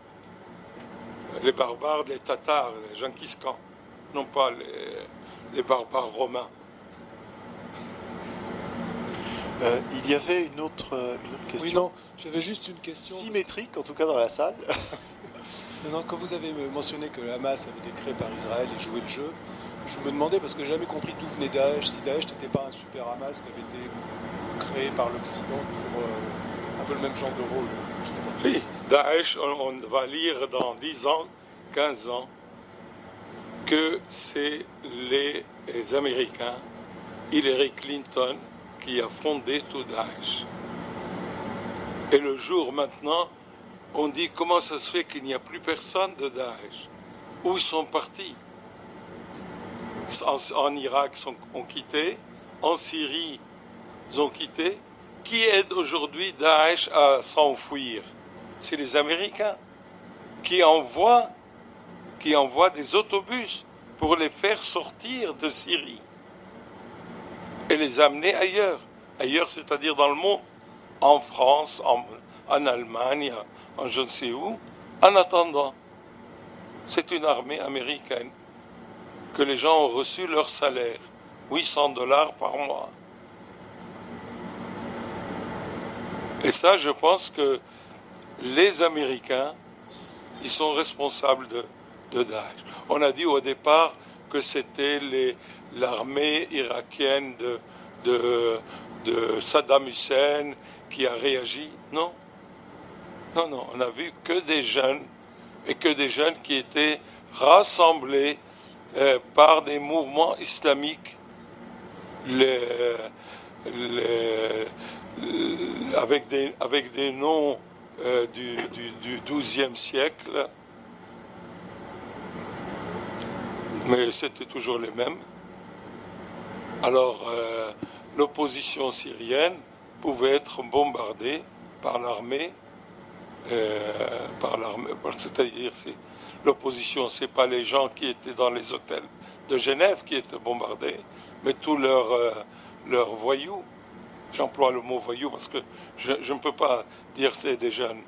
les barbares, les Tatars, les Gengis-Khan, non pas les barbares romains. Il y avait une autre question. Oui, non, j'avais juste une question. Symétrique, en tout cas dans la salle. Non, quand vous avez mentionné que le Hamas avait été créé par Israël et joué le jeu, je me demandais, parce que j'ai jamais compris d'où venait Daesh, si Daesh n'était pas un super Hamas qui avait été créé par l'Occident pour un peu le même genre de rôle. Je sais pas. Oui, Daesh, on va lire dans 10 ans, 15 ans, que c'est les Américains, Hillary Clinton, qui a fondé tout Daesh. Et le jour maintenant, on dit comment ça se fait qu'il n'y a plus personne de Daesh. Où ils sont partis? En Irak, ils ont quitté. En Syrie, ils ont quitté. Qui aide aujourd'hui Daesh à s'enfuir? C'est les Américains qui envoient des autobus pour les faire sortir de Syrie et les amener ailleurs. Ailleurs, c'est-à-dire dans le monde, en France, en Allemagne, en je ne sais où. En attendant, c'est une armée américaine que les gens ont reçu leur salaire, $800 par mois. Et ça, je pense que les Américains, ils sont responsables de Daesh. On a dit au départ que c'était l'armée irakienne de Saddam Hussein qui a réagi. Non, on a vu que des jeunes, et que des jeunes qui étaient rassemblés par des mouvements islamiques, avec des noms du XIIe siècle, mais c'était toujours les mêmes. Alors, l'opposition syrienne pouvait être bombardée par l'armée, c'est-à-dire l'opposition, c'est pas les gens qui étaient dans les hôtels de Genève qui étaient bombardés, mais tous leurs voyous. J'emploie le mot voyous parce que je ne peux pas dire c'est des jeunes.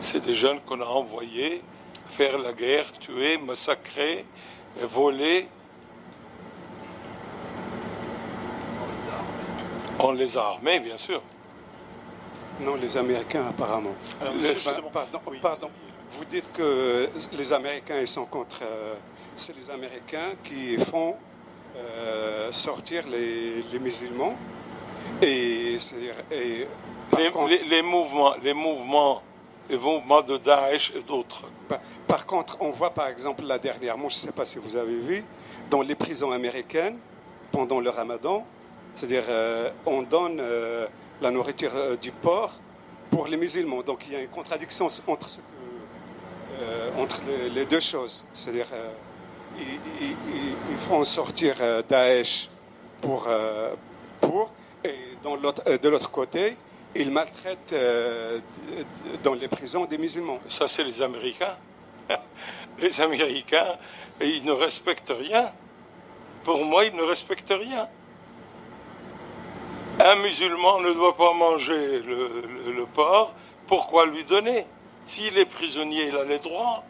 C'est des jeunes qu'on a envoyés faire la guerre, tuer, massacrer, voler. On les a armés, bien sûr. Non, les Américains, apparemment. Alors, Pardon. Vous dites que les Américains, ils sont contre... c'est les Américains qui font sortir les musulmans. Et, Les mouvements de Daesh et d'autres. Par contre, on voit par exemple là dernièrement, je ne sais pas si vous avez vu, dans les prisons américaines, pendant le ramadan, c'est-à-dire on donne la nourriture du porc pour les musulmans. Donc il y a une contradiction entre, entre les deux choses. C'est-à-dire ils font sortir Daesh et de l'autre côté, ils maltraitent dans les prisons des musulmans. Ça, c'est les Américains. Les Américains, ils ne respectent rien. Pour moi, ils ne respectent rien. Un musulman ne doit pas manger le porc. Pourquoi lui donner? S'il est prisonnier, il a les droits,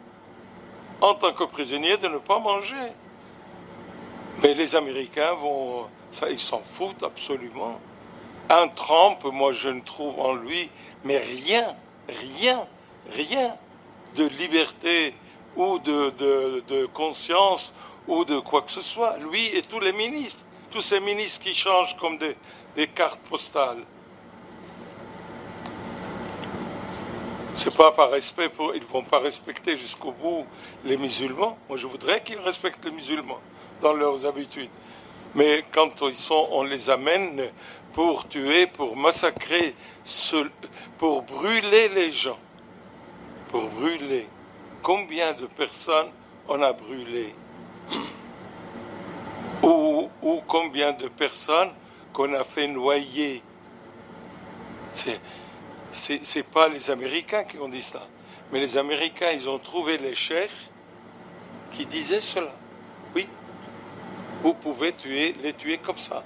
en tant que prisonnier, de ne pas manger. Mais les Américains ça, ils s'en foutent absolument. Un Trump, moi, je ne trouve en lui, mais rien de liberté ou de conscience ou de quoi que ce soit. Lui et tous les ministres, tous ces ministres qui changent comme des cartes postales. C'est pas par respect ils vont pas respecter jusqu'au bout les musulmans. Moi, je voudrais qu'ils respectent les musulmans dans leurs habitudes. Mais quand on les amène pour tuer, pour massacrer, pour brûler les gens, pour brûler. Combien de personnes on a brûlé? Ou combien de personnes qu'on a fait noyer? C'est pas les Américains qui ont dit ça. Mais les Américains, ils ont trouvé les cheikhs qui disaient cela. Oui, vous pouvez les tuer comme ça.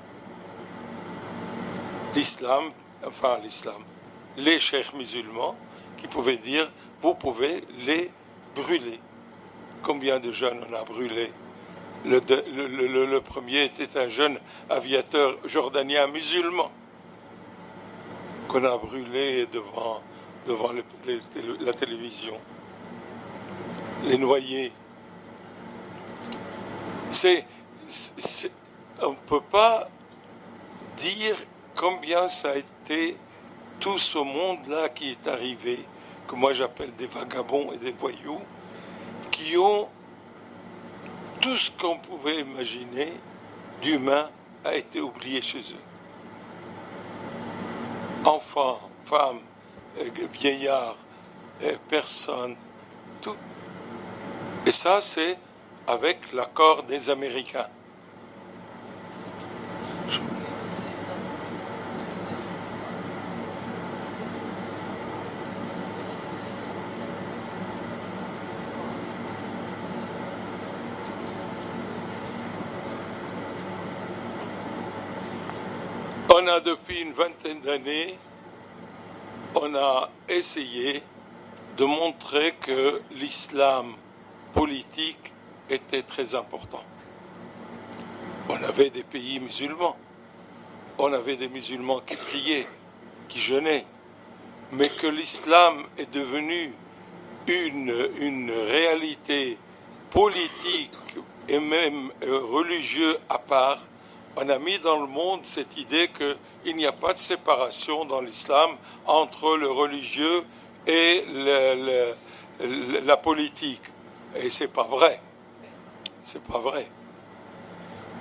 Les cheikhs musulmans qui pouvaient dire, vous pouvez les brûler. Combien de jeunes on a brûlés? Le premier était un jeune aviateur jordanien musulman qu'on a brûlé devant la télévision. Les noyés. On ne peut pas dire combien ça a été tout ce monde-là qui est arrivé, que moi j'appelle des vagabonds et des voyous, qui ont tout ce qu'on pouvait imaginer d'humain a été oublié chez eux. Enfants, femmes, vieillards, personnes, tout. Et ça, c'est avec l'accord des Américains. On a depuis une vingtaine d'années, on a essayé de montrer que l'islam politique était très important. On avait des pays musulmans, on avait des musulmans qui priaient, qui jeûnaient, mais que l'islam est devenu une réalité politique et même religieuse à part. On a mis dans le monde cette idée qu'il n'y a pas de séparation dans l'islam entre le religieux et la politique. Et c'est pas vrai. C'est pas vrai.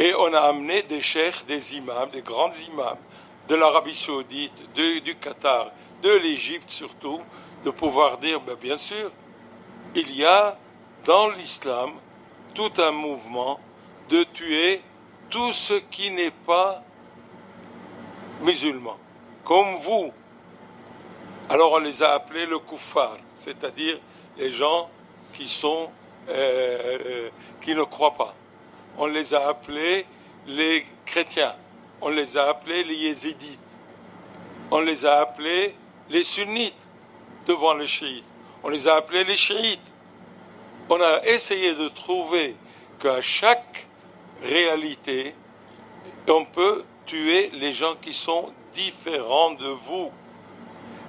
Et on a amené des cheikhs, des imams, des grands imams de l'Arabie Saoudite, du Qatar, de l'Égypte surtout, de pouvoir dire, bien sûr, il y a dans l'islam tout un mouvement de tuer tout ce qui n'est pas musulman, comme vous. Alors on les a appelés le kuffar, c'est-à-dire les gens qui ne croient pas. On les a appelés les chrétiens, on les a appelés les yézidites, on les a appelés les sunnites devant les chiites, on les a appelés les chiites. On a essayé de trouver qu'à chaque réalité, on peut tuer les gens qui sont différents de vous.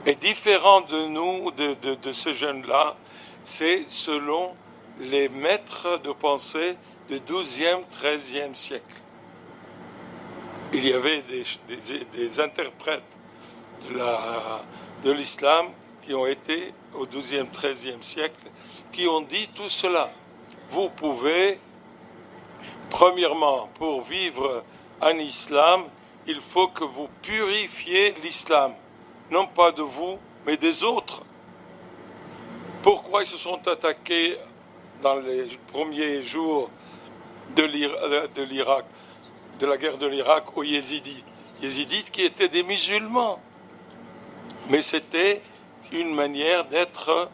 Et différents de nous, de ces jeunes-là, c'est selon les maîtres de pensée du XIIe, XIIIe siècle. Il y avait des interprètes de l'islam qui ont été au XIIe, XIIIe siècle, qui ont dit tout cela. Vous pouvez, premièrement, pour vivre un islam, il faut que vous purifiez l'islam, non pas de vous, mais des autres. Pourquoi ils se sont attaqués dans les premiers jours de l'Irak, de la guerre de l'Irak, aux yézidites? Yézidites qui étaient des musulmans. Mais c'était une manière d'être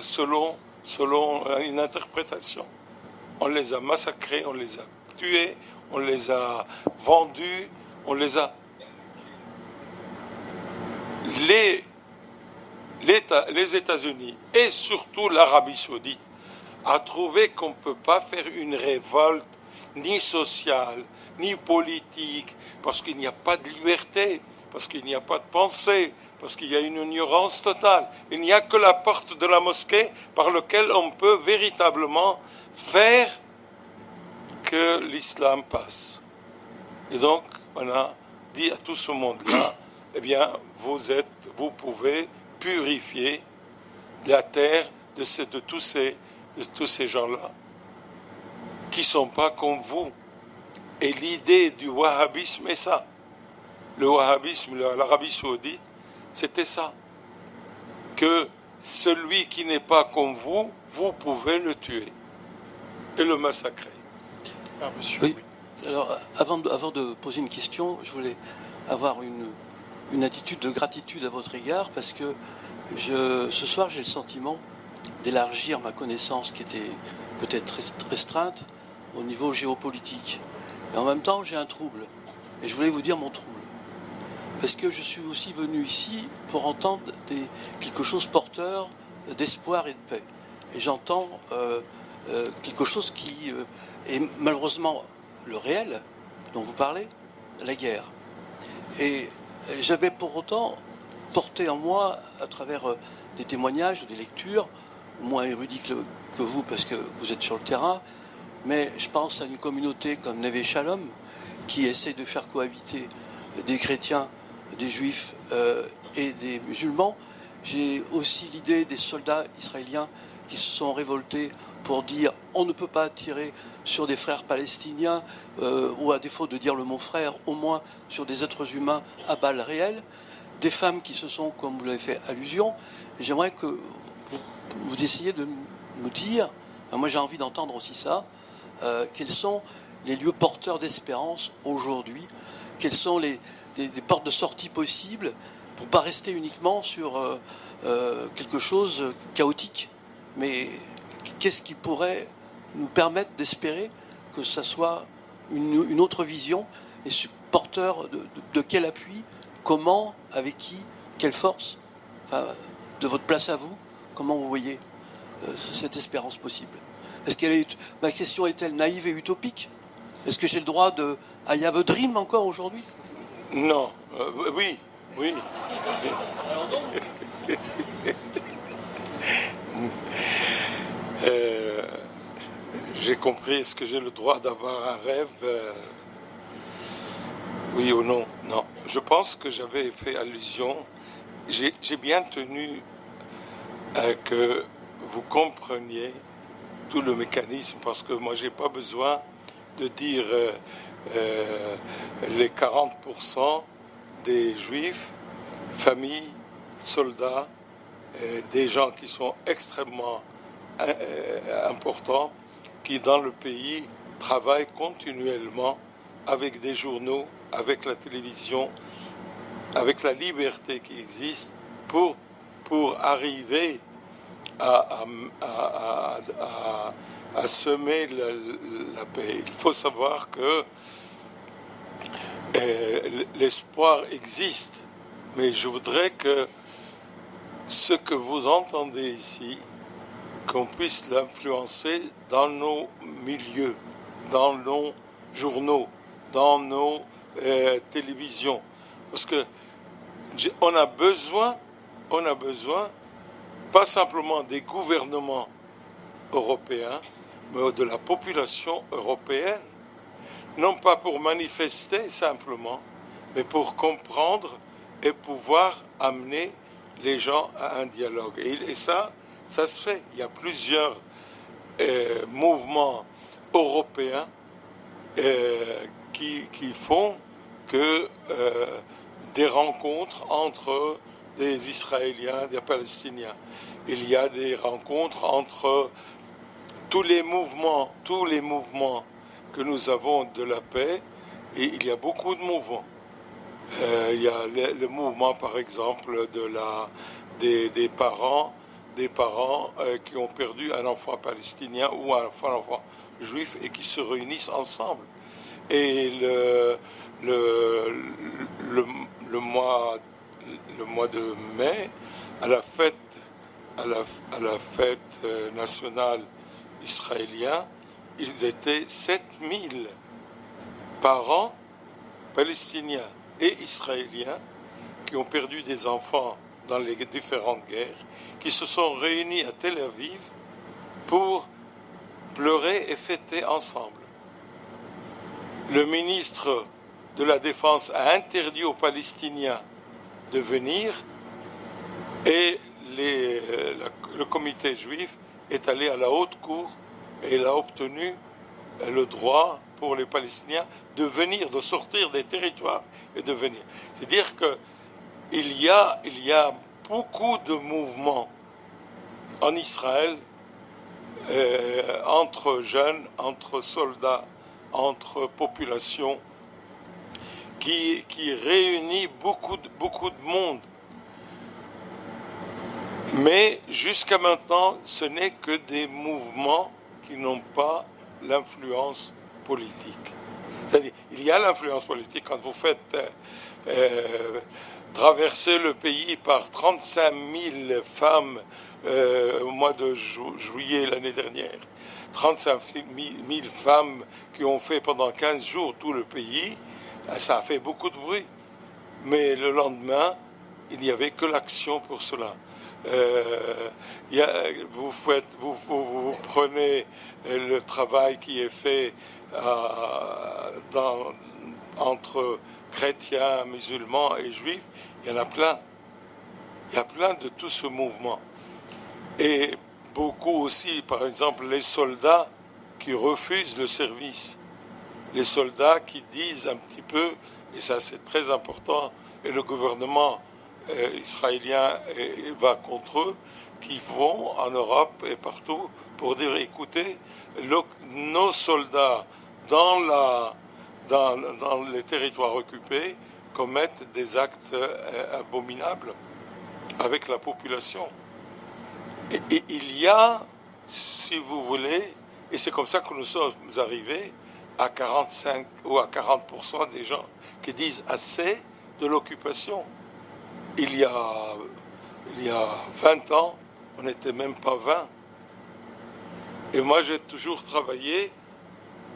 selon une interprétation. On les a massacrés, on les a tués, on les a vendus, on les a... Les États-Unis et surtout l'Arabie Saoudite a trouvé qu'on ne peut pas faire une révolte ni sociale, ni politique, parce qu'il n'y a pas de liberté, parce qu'il n'y a pas de pensée, parce qu'il y a une ignorance totale. Il n'y a que la porte de la mosquée par laquelle on peut véritablement faire que l'islam passe. Et donc, on a dit à tout ce monde-là, eh bien, vous pouvez purifier la terre de tous ces gens-là qui ne sont pas comme vous. Et l'idée du wahhabisme est ça. Le wahhabisme, l'Arabie Saoudite, c'était ça. Que celui qui n'est pas comme vous, vous pouvez le tuer et le massacrer. Ah, monsieur. Oui. Alors, avant de poser une question, je voulais avoir une attitude de gratitude à votre égard, parce que ce soir, j'ai le sentiment d'élargir ma connaissance qui était peut-être restreinte au niveau géopolitique. Et en même temps, j'ai un trouble. Et je voulais vous dire mon trouble. Parce que je suis aussi venu ici pour entendre quelque chose porteur d'espoir et de paix. Et j'entends quelque chose qui est malheureusement le réel dont vous parlez, la guerre. Et j'avais pour autant porté en moi, à travers des témoignages ou des lectures, moins érudits que vous parce que vous êtes sur le terrain, mais je pense à une communauté comme Neve Shalom qui essaie de faire cohabiter des chrétiens, des juifs et des musulmans. J'ai aussi l'idée des soldats israéliens qui se sont révoltés pour dire on ne peut pas tirer sur des frères palestiniens ou à défaut de dire le mot frère, au moins sur des êtres humains à balles réelles. Des femmes qui se sont, comme vous l'avez fait allusion. J'aimerais que vous essayiez de nous dire, moi j'ai envie d'entendre aussi ça, quels sont les lieux porteurs d'espérance aujourd'hui, quelles sont des portes de sortie possibles pour ne pas rester uniquement sur quelque chose chaotique, mais qu'est-ce qui pourrait nous permettre d'espérer que ça soit une autre vision et porteur de quel appui, comment, avec qui, quelle force, enfin, de votre place à vous, comment vous voyez cette espérance possible? Ma question est-elle naïve et utopique? Est-ce que j'ai le droit de I have a dream encore aujourd'hui? Non, oui. Alors donc J'ai compris. Est-ce que j'ai le droit d'avoir un rêve? Oui ou non? Non. Je pense que j'avais fait allusion. J'ai bien tenu que vous compreniez tout le mécanisme, parce que moi, j'ai pas besoin de dire les 40% des juifs, familles, soldats, des gens qui sont extrêmement importants, qui dans le pays travaillent continuellement avec des journaux, avec la télévision, avec la liberté qui existe pour arriver à semer la paix. Il faut savoir que l'espoir existe, mais je voudrais que ce que vous entendez ici, qu'on puisse l'influencer dans nos milieux, dans nos journaux, dans nos télévisions. Parce que on a besoin pas simplement des gouvernements européens, mais de la population européenne, non pas pour manifester simplement, mais pour comprendre et pouvoir amener les gens à un dialogue. Et ça se fait. Il y a plusieurs mouvements européens qui font que des rencontres entre des Israéliens, des Palestiniens. Il y a des rencontres entre tous les mouvements que nous avons de la paix, et il y a beaucoup de mouvements. Il y a le mouvement, par exemple, des parents qui ont perdu un enfant palestinien ou un enfant juif et qui se réunissent ensemble. Et le mois de mai, à la fête nationale israélienne, ils étaient 7000 parents palestiniens et israéliens qui ont perdu des enfants dans les différentes guerres, qui se sont réunis à Tel Aviv pour pleurer et fêter ensemble. Le ministre de la Défense a interdit aux Palestiniens de venir et le comité juif est allé à la haute cour et il a obtenu le droit pour les Palestiniens de venir, de sortir des territoires et de venir. C'est-à-dire qu'il y a beaucoup de mouvements en Israël entre jeunes, entre soldats, entre populations qui réunit beaucoup de monde. Mais jusqu'à maintenant, ce n'est que des mouvements qui n'ont pas l'influence politique. C'est-à-dire, il y a l'influence politique quand vous faites traverser le pays par 35 000 femmes au mois de juillet l'année dernière. 35 000 femmes qui ont fait pendant 15 jours tout le pays, ça a fait beaucoup de bruit. Mais le lendemain, il n'y avait que l'action pour cela. Vous prenez le travail qui est fait entre chrétiens, musulmans et juifs, il y en a plein. Il y a plein de tout ce mouvement. Et beaucoup aussi, par exemple, les soldats qui refusent le service. Les soldats qui disent un petit peu, et ça c'est très important, et le gouvernement israélien va contre eux, qui vont en Europe et partout pour dire, écoutez, nos soldats dans les territoires occupés commettent des actes abominables avec la population. Et il y a, si vous voulez, et c'est comme ça que nous sommes arrivés à 45 ou à 40% des gens qui disent assez de l'occupation. Il y a 20 ans, on n'était même pas 20. Et moi, j'ai toujours travaillé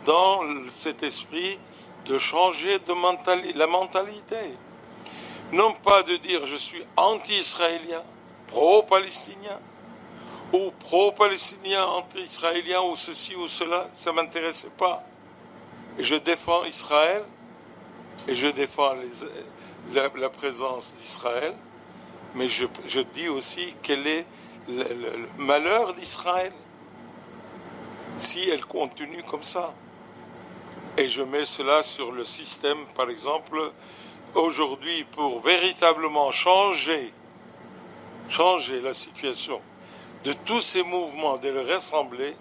dans cet esprit de changer la mentalité. Non pas de dire je suis anti-israélien, pro-palestinien, ou pro-palestinien, anti-israélien, ou ceci ou cela, ça ne m'intéressait pas. Et je défends Israël, et je défends la présence d'Israël, mais je dis aussi quel est le malheur d'Israël si elle continue comme ça. Et je mets cela sur le système, par exemple, aujourd'hui, pour véritablement changer la situation de tous ces mouvements, de les rassembler,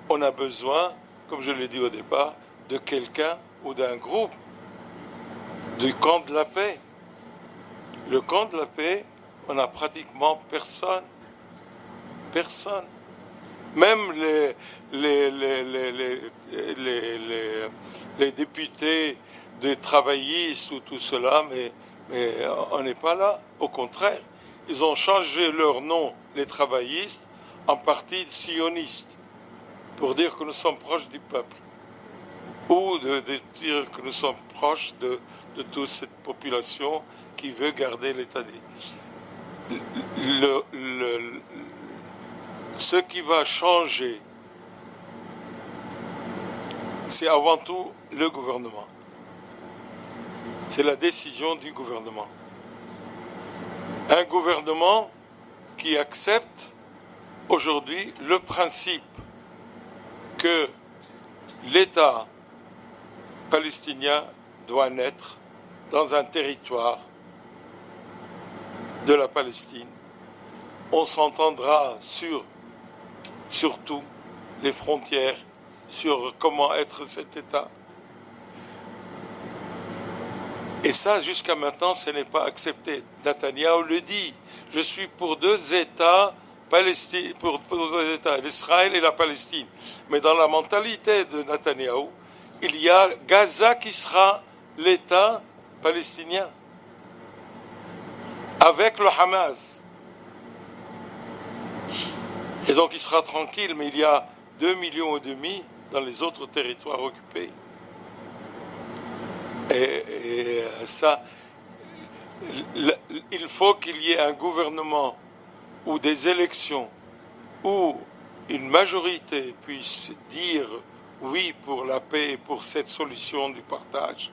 on a besoin, comme je l'ai dit au départ, de quelqu'un ou d'un groupe, du camp de la paix. Le camp de la paix, on n'a pratiquement personne. Personne. Même les députés des travaillistes ou tout cela, mais on n'est pas là. Au contraire, ils ont changé leur nom, les travaillistes, en parti sioniste, pour dire que nous sommes proches du peuple, ou de dire que nous sommes proches de toute cette population qui veut garder l'État. Ce qui va changer, c'est avant tout le gouvernement. C'est la décision du gouvernement. Un gouvernement qui accepte aujourd'hui le principe que l'État palestinien doit naître dans un territoire de la Palestine. On s'entendra surtout les frontières, sur comment être cet État. Et ça, jusqu'à maintenant, ce n'est pas accepté. Netanyahou le dit. Je suis pour deux États, pour deux États, l'Israël et la Palestine. Mais dans la mentalité de Netanyahou, il y a Gaza qui sera l'État palestinien, avec le Hamas. Et donc il sera tranquille, mais il y a 2,5 millions dans les autres territoires occupés. Et ça, il faut qu'il y ait un gouvernement ou des élections où une majorité puisse dire oui pour la paix et pour cette solution du partage,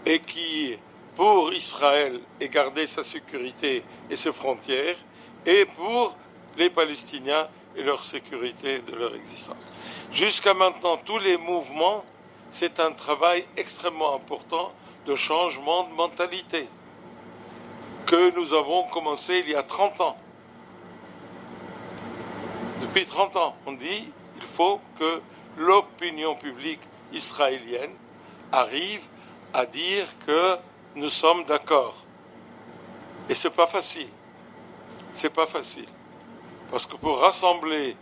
et qui, pour Israël, ait gardé sa sécurité et ses frontières, et pour les Palestiniens et leur sécurité de leur existence. Jusqu'à maintenant, tous les mouvements, c'est un travail extrêmement important de changement de mentalité que nous avons commencé il y a 30 ans. Depuis 30 ans, on dit qu'il faut que l'opinion publique israélienne arrive à dire que nous sommes d'accord. Et c'est pas facile. C'est pas facile. Parce que pour rassembler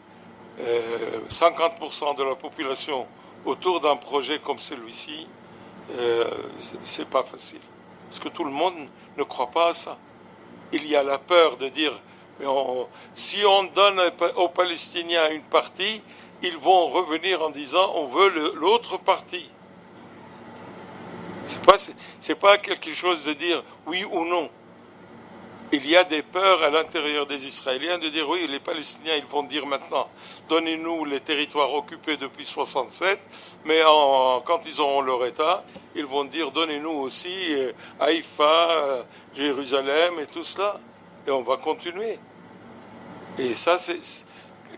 50% de la population autour d'un projet comme celui-ci, c'est pas facile. Parce que tout le monde ne croit pas à ça. Il y a la peur de dire, si on donne aux Palestiniens une partie, ils vont revenir en disant, on veut l'autre partie. C'est pas quelque chose de dire oui ou non. Il y a des peurs à l'intérieur des Israéliens de dire oui, les Palestiniens, ils vont dire maintenant, donnez-nous les territoires occupés depuis 67, mais quand ils auront leur État, ils vont dire donnez-nous aussi Haïfa, Jérusalem et tout cela, et on va continuer. Et ça, c'est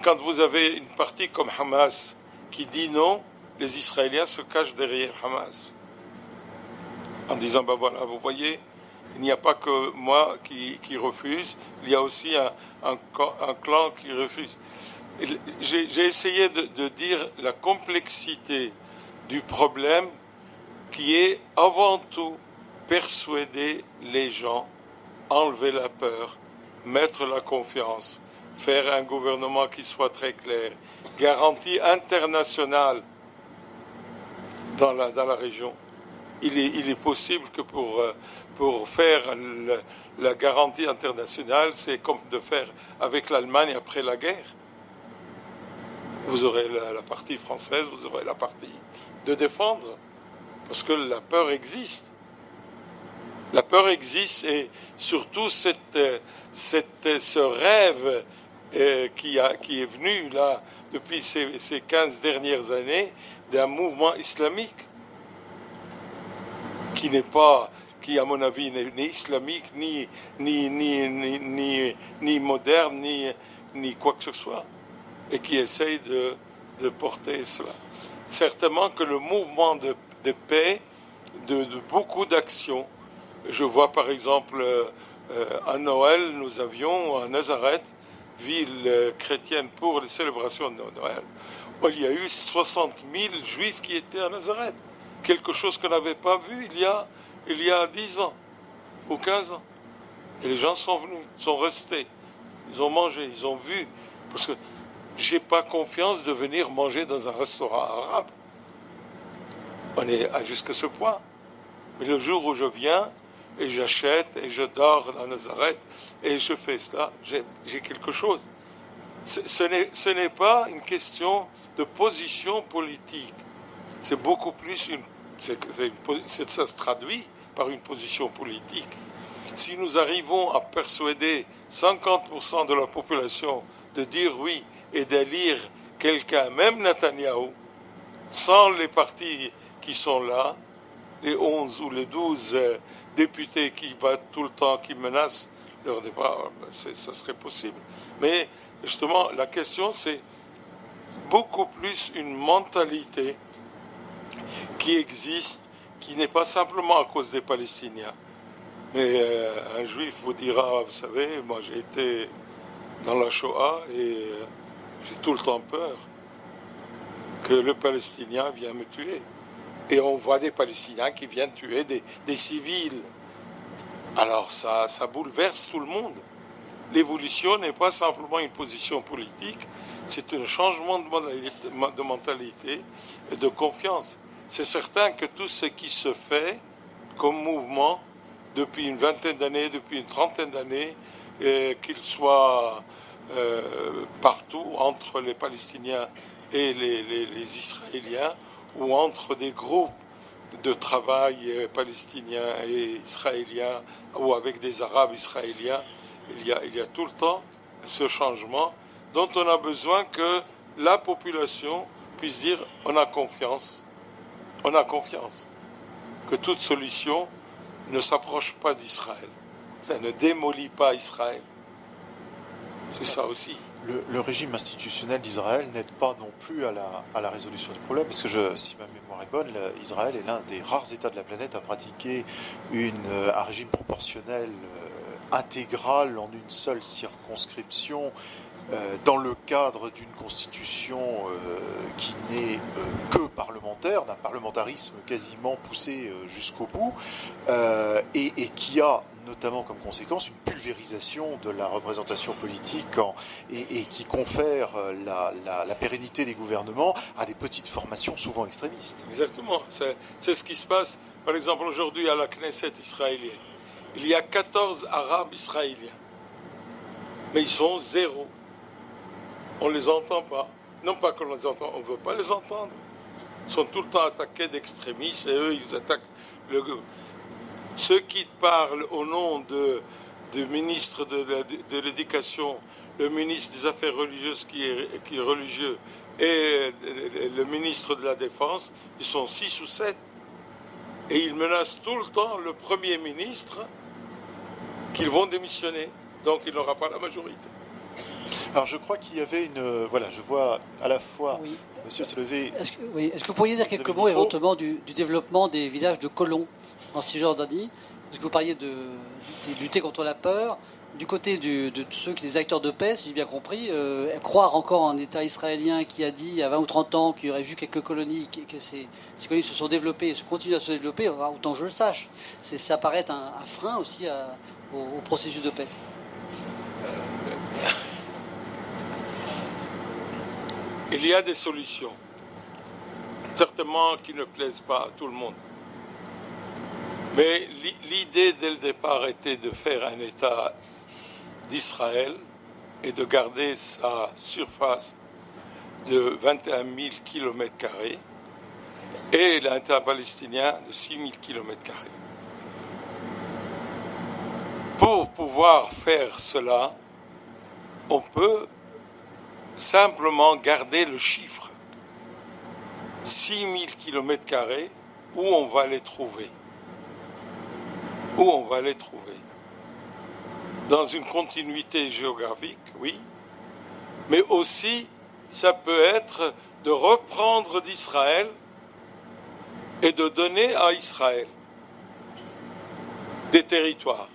quand vous avez une partie comme Hamas qui dit non, les Israéliens se cachent derrière Hamas en disant ben voilà, vous voyez, il n'y a pas que moi qui refuse, il y a aussi un clan qui refuse. J'ai essayé de dire la complexité du problème qui est avant tout persuader les gens, enlever la peur, mettre la confiance, faire un gouvernement qui soit très clair, garantie internationale dans la région. Il est possible que pour faire la garantie internationale, c'est comme de faire avec l'Allemagne après la guerre. Vous aurez la partie française, vous aurez la partie de défendre, parce que la peur existe. La peur existe, et surtout ce rêve qui est venu là depuis ces 15 dernières années d'un mouvement islamique qui à mon avis n'est ni islamique, ni moderne, ni quoi que ce soit, et qui essaye de porter cela. Certainement que le mouvement de paix, de beaucoup d'actions, Je vois par exemple à Noël, nous avions à Nazareth, ville chrétienne pour les célébrations de Noël, il y a eu 60 000 juifs qui étaient à Nazareth. Quelque chose qu'on n'avait pas vu il y a 10 ans ou 15 ans. Et les gens sont venus, sont restés. Ils ont mangé, ils ont vu. Parce que je n'ai pas confiance de venir manger dans un restaurant arabe. On est jusqu'à ce point. Mais le jour où je viens et j'achète et je dors à Nazareth et je fais cela, j'ai quelque chose. Ce n'est pas une question de position politique. C'est beaucoup plus ça se traduit par une position politique. Si nous arrivons à persuader 50% de la population de dire oui et d'élire quelqu'un, même Netanyahou, sans les partis qui sont là, les 11 ou les 12 députés qui vont tout le temps, qui menacent leur départ, ça serait possible. Mais justement, la question, c'est beaucoup plus une mentalité qui existe, qui n'est pas simplement à cause des Palestiniens. Mais un juif vous dira, vous savez, moi j'ai été dans la Shoah et j'ai tout le temps peur que le Palestinien vienne me tuer. Et on voit des Palestiniens qui viennent tuer des civils. Alors ça bouleverse tout le monde. L'évolution n'est pas simplement une position politique, c'est un changement de mentalité et de confiance. C'est certain que tout ce qui se fait comme mouvement depuis une vingtaine d'années, depuis une trentaine d'années, qu'il soit partout entre les Palestiniens et les Israéliens, ou entre des groupes de travail palestiniens et israéliens, ou avec des Arabes israéliens, il y a tout le temps ce changement dont on a besoin que la population puisse dire on a confiance, que toute solution ne s'approche pas d'Israël, ça ne démolit pas Israël. C'est ça aussi. Le régime institutionnel d'Israël n'aide pas non plus à la résolution du problème, parce que si ma mémoire est bonne, Israël est l'un des rares États de la planète à pratiquer un régime proportionnel intégral en une seule circonscription, dans le cadre d'une constitution qui n'est que parlementaire, d'un parlementarisme quasiment poussé jusqu'au bout, et qui a notamment comme conséquence une pulvérisation de la représentation politique et qui confère la pérennité des gouvernements à des petites formations souvent extrémistes. Exactement, c'est ce qui se passe. Par exemple, aujourd'hui à la Knesset israélienne, il y a 14 Arabes israéliens, mais ils sont zéro. On ne les entend pas. Non pas qu'on les entend, on ne veut pas les entendre. Ils sont tout le temps attaqués d'extrémistes et eux, ils attaquent ceux qui parlent au nom du ministre de l'Éducation, le ministre des Affaires religieuses qui est religieux, et le ministre de la Défense, ils sont 6 ou 7. Et ils menacent tout le temps le Premier ministre qu'ils vont démissionner. Donc il n'aura pas la majorité. Alors je crois qu'il y avait je vois à la fois, oui. Monsieur s'est levé. Est-ce que vous pourriez dire quelques mots éventuellement du développement des villages de colons en Cisjordanie? Parce que vous parliez de lutter contre la peur. Du côté de ceux qui sont des acteurs de paix, si j'ai bien compris, croire encore en un État israélien qui a dit il y a 20 ou 30 ans qu'il y aurait vu quelques colonies, que ces colonies se sont développées et se continuent à se développer, autant que je le sache. Ça paraît être un frein aussi au processus de paix. Il y a des solutions, certainement qui ne plaisent pas à tout le monde. Mais l'idée dès le départ était de faire un État d'Israël et de garder sa surface de 21 000 km² et l'État palestinien de 6 000 km². Pour pouvoir faire cela, on peut simplement garder le chiffre 6 000 km², où on va les trouver. Où on va les trouver. Dans une continuité géographique, oui, mais aussi ça peut être de reprendre d'Israël et de donner à Israël. des territoires.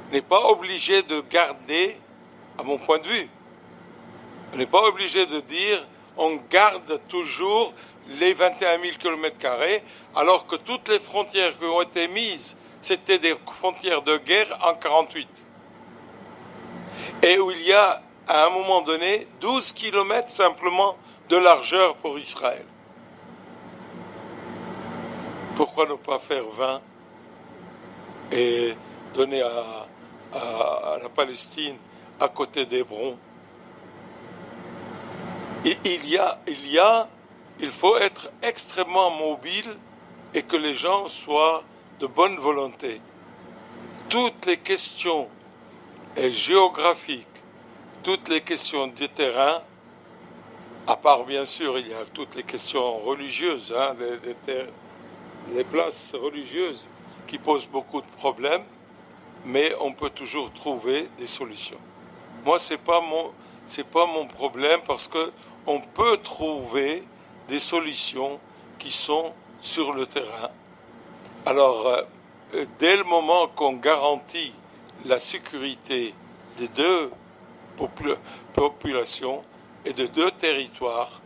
On n'est pas obligé de garder, à mon point de vue, on n'est pas obligé de dire on garde toujours les 21 000 km², alors que toutes les frontières qui ont été mises, c'était des frontières de guerre en 1948. Et où il y a, à un moment donné, 12 km simplement de largeur pour Israël. Pourquoi ne pas faire 20 et donner à la Palestine à côté d'Hébron? Il faut être extrêmement mobile et que les gens soient de bonne volonté. Toutes les questions géographiques, toutes les questions du terrain, à part bien sûr, il y a toutes les questions religieuses, les places religieuses qui posent beaucoup de problèmes, mais on peut toujours trouver des solutions. Moi, c'est pas mon problème parce que on peut trouver des solutions qui sont sur le terrain. Alors, dès le moment qu'on garantit la sécurité des deux populations et de deux territoires,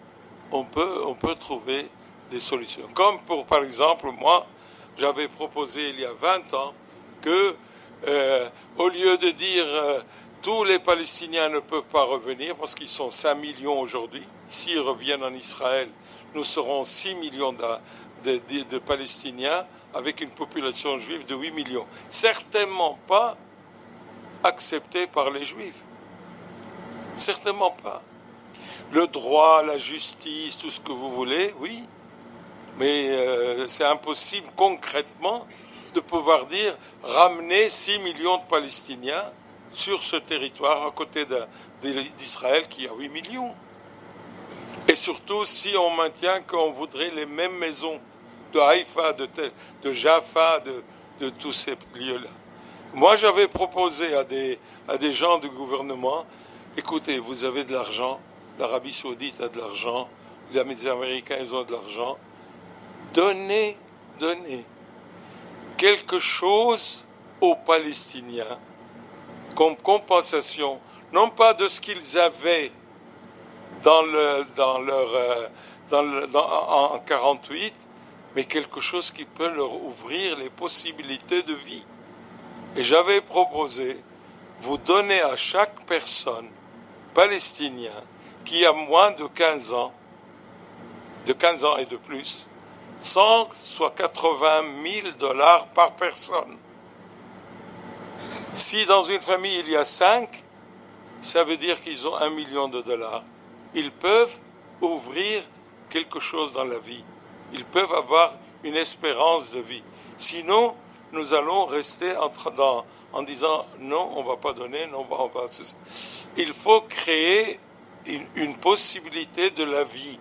on peut trouver des solutions. Comme par exemple, moi, j'avais proposé il y a 20 ans que, au lieu de dire tous les Palestiniens ne peuvent pas revenir, parce qu'ils sont 5 millions aujourd'hui, s'ils reviennent en Israël, nous serons 6 millions de Palestiniens avec une population juive de 8 millions. Certainement pas accepté par les Juifs. Certainement pas. Le droit, la justice, tout ce que vous voulez, oui. Mais c'est impossible concrètement de pouvoir dire ramener 6 millions de Palestiniens sur ce territoire à côté d'Israël qui a 8 millions. Et surtout si on maintient qu'on voudrait les mêmes maisons de Haïfa, de Jaffa, de tous ces lieux-là. Moi, j'avais proposé à des gens du gouvernement, écoutez, vous avez de l'argent, l'Arabie Saoudite a de l'argent, les Américains, ils ont de l'argent, donnez quelque chose aux Palestiniens comme compensation, non pas de ce qu'ils avaient en 1948, mais quelque chose qui peut leur ouvrir les possibilités de vie. Et j'avais proposé, vous donnez à chaque personne palestinien qui a moins de 15 ans et de plus, 100 soit 80 000 $ par personne. Si dans une famille il y a 5, ça veut dire qu'ils ont $1 million. Ils peuvent ouvrir quelque chose dans la vie. Ils peuvent avoir une espérance de vie. Sinon, nous allons rester en disant non, on ne va pas donner, non, on va. Il faut créer une possibilité de la vie.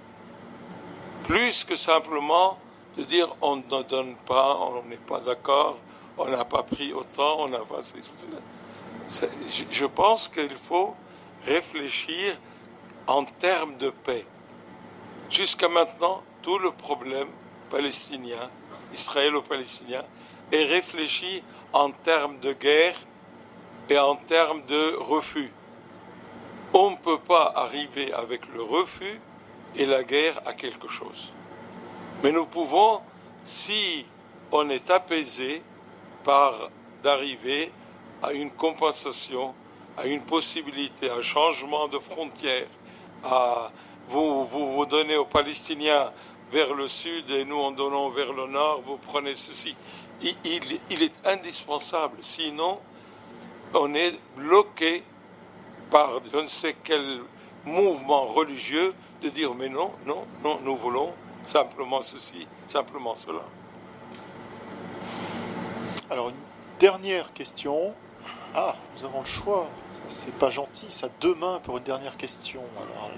Plus que simplement de dire on ne donne pas, on n'est pas d'accord, on n'a pas pris autant, on n'a pas. Je pense qu'il faut réfléchir en termes de paix. Jusqu'à maintenant, tout le problème palestinien, israélo-palestinien, est réfléchi en termes de guerre et en termes de refus. On ne peut pas arriver avec le refus et la guerre à quelque chose. Mais nous pouvons, si on est apaisé, d'arriver à une compensation, à une possibilité, à un changement de frontière, à vous donnez aux Palestiniens vers le sud et nous en donnons vers le nord, vous prenez ceci. Il est indispensable, sinon on est bloqué par je ne sais quel mouvement religieux de dire mais non, nous voulons simplement ceci, simplement cela. Alors une dernière question. Ah, nous avons le choix. C'est pas gentil, ça. Demain pour une dernière question. Alors,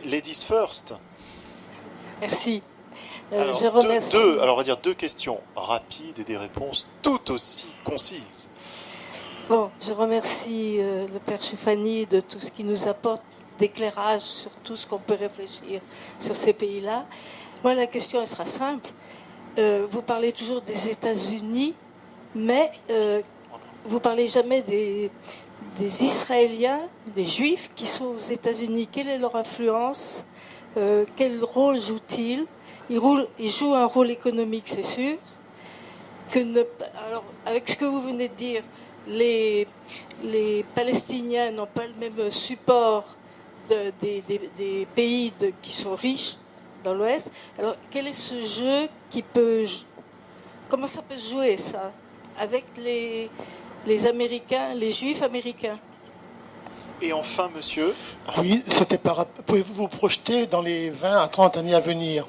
ladies first. Merci. Alors, je remercie. alors on va dire 2 questions rapides et des réponses tout aussi concises. Bon, je remercie le Père Schifani de tout ce qu'il nous apporte d'éclairage sur tout ce qu'on peut réfléchir sur ces pays-là. Moi, la question, elle sera simple. Vous parlez toujours des États-Unis mais vous parlez jamais des Israéliens, des Juifs qui sont aux États-Unis. Quelle est leur influence? Quel rôle jouent-ils? Ils jouent un rôle économique, c'est sûr. Alors, avec ce que vous venez de dire, les Palestiniens n'ont pas le même support des pays qui sont riches dans l'Ouest. Alors, quel est ce jeu comment ça peut se jouer, ça, avec les Américains, les Juifs américains? Et enfin, monsieur. Oui, pouvez-vous vous projeter dans les 20 à 30 années à venir,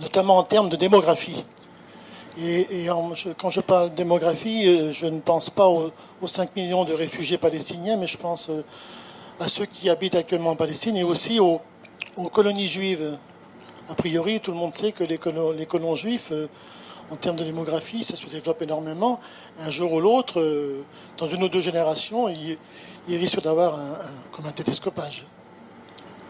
notamment en termes de démographie? Quand je parle de démographie, je ne pense pas aux 5 millions de réfugiés palestiniens, mais je pense à ceux qui habitent actuellement en Palestine et aussi aux colonies juives. A priori, tout le monde sait que les colons juifs, en termes de démographie, ça se développe énormément. Un jour ou l'autre, dans une ou deux générations, il risque d'avoir comme un télescopage.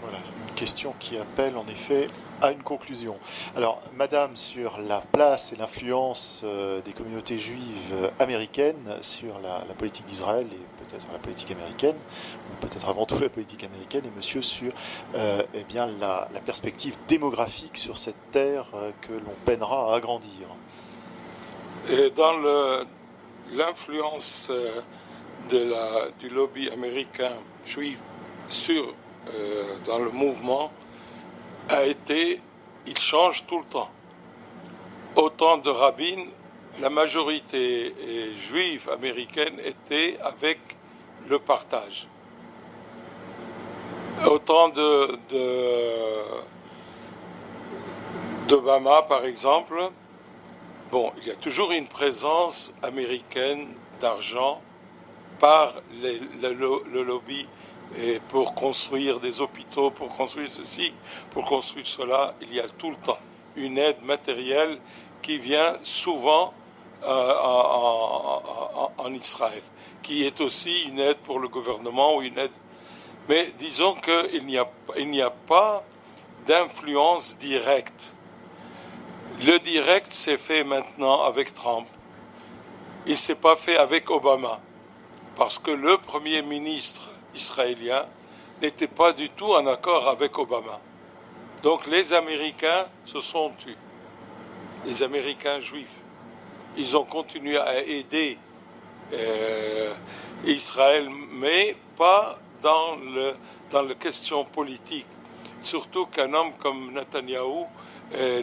Voilà, une question qui appelle en effet à une conclusion. Alors, madame, sur la place et l'influence des communautés juives américaines sur la politique d'Israël et peut-être la politique américaine, ou peut-être avant tout la politique américaine, et monsieur sur eh bien, la perspective démographique sur cette terre que l'on peinera à agrandir. Et dans l'influence du lobby américain juif dans le mouvement il change tout le temps. Au temps de Rabin, la majorité juive américaine était avec le partage. Au temps d'Obama, par exemple, il y a toujours une présence américaine d'argent par le lobby et pour construire des hôpitaux, pour construire ceci, pour construire cela. Il y a tout le temps une aide matérielle qui vient souvent en Israël, qui est aussi une aide pour le gouvernement ou une aide. Mais disons qu'il n'y a pas d'influence directe. Le direct s'est fait maintenant avec Trump. Il ne s'est pas fait avec Obama, parce que le Premier ministre israélien n'était pas du tout en accord avec Obama. Donc les Américains se sont tus, les Américains juifs. Ils ont continué à aider Israël, mais pas dans la question politique. Surtout qu'un homme comme Netanyahou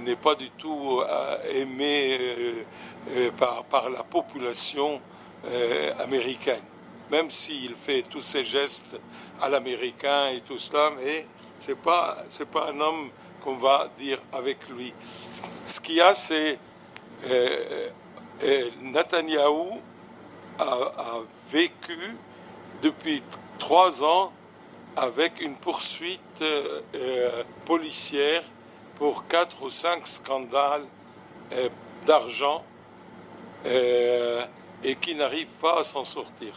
n'est pas du tout aimé par la population américaine. Même s'il fait tous ces gestes à l'américain et tout cela, mais c'est pas un homme qu'on va dire avec lui. Ce qu'il y a, c'est Netanyahou a vécu depuis 3 ans avec une poursuite policière pour 4 ou 5 scandales d'argent et qui n'arrive pas à s'en sortir.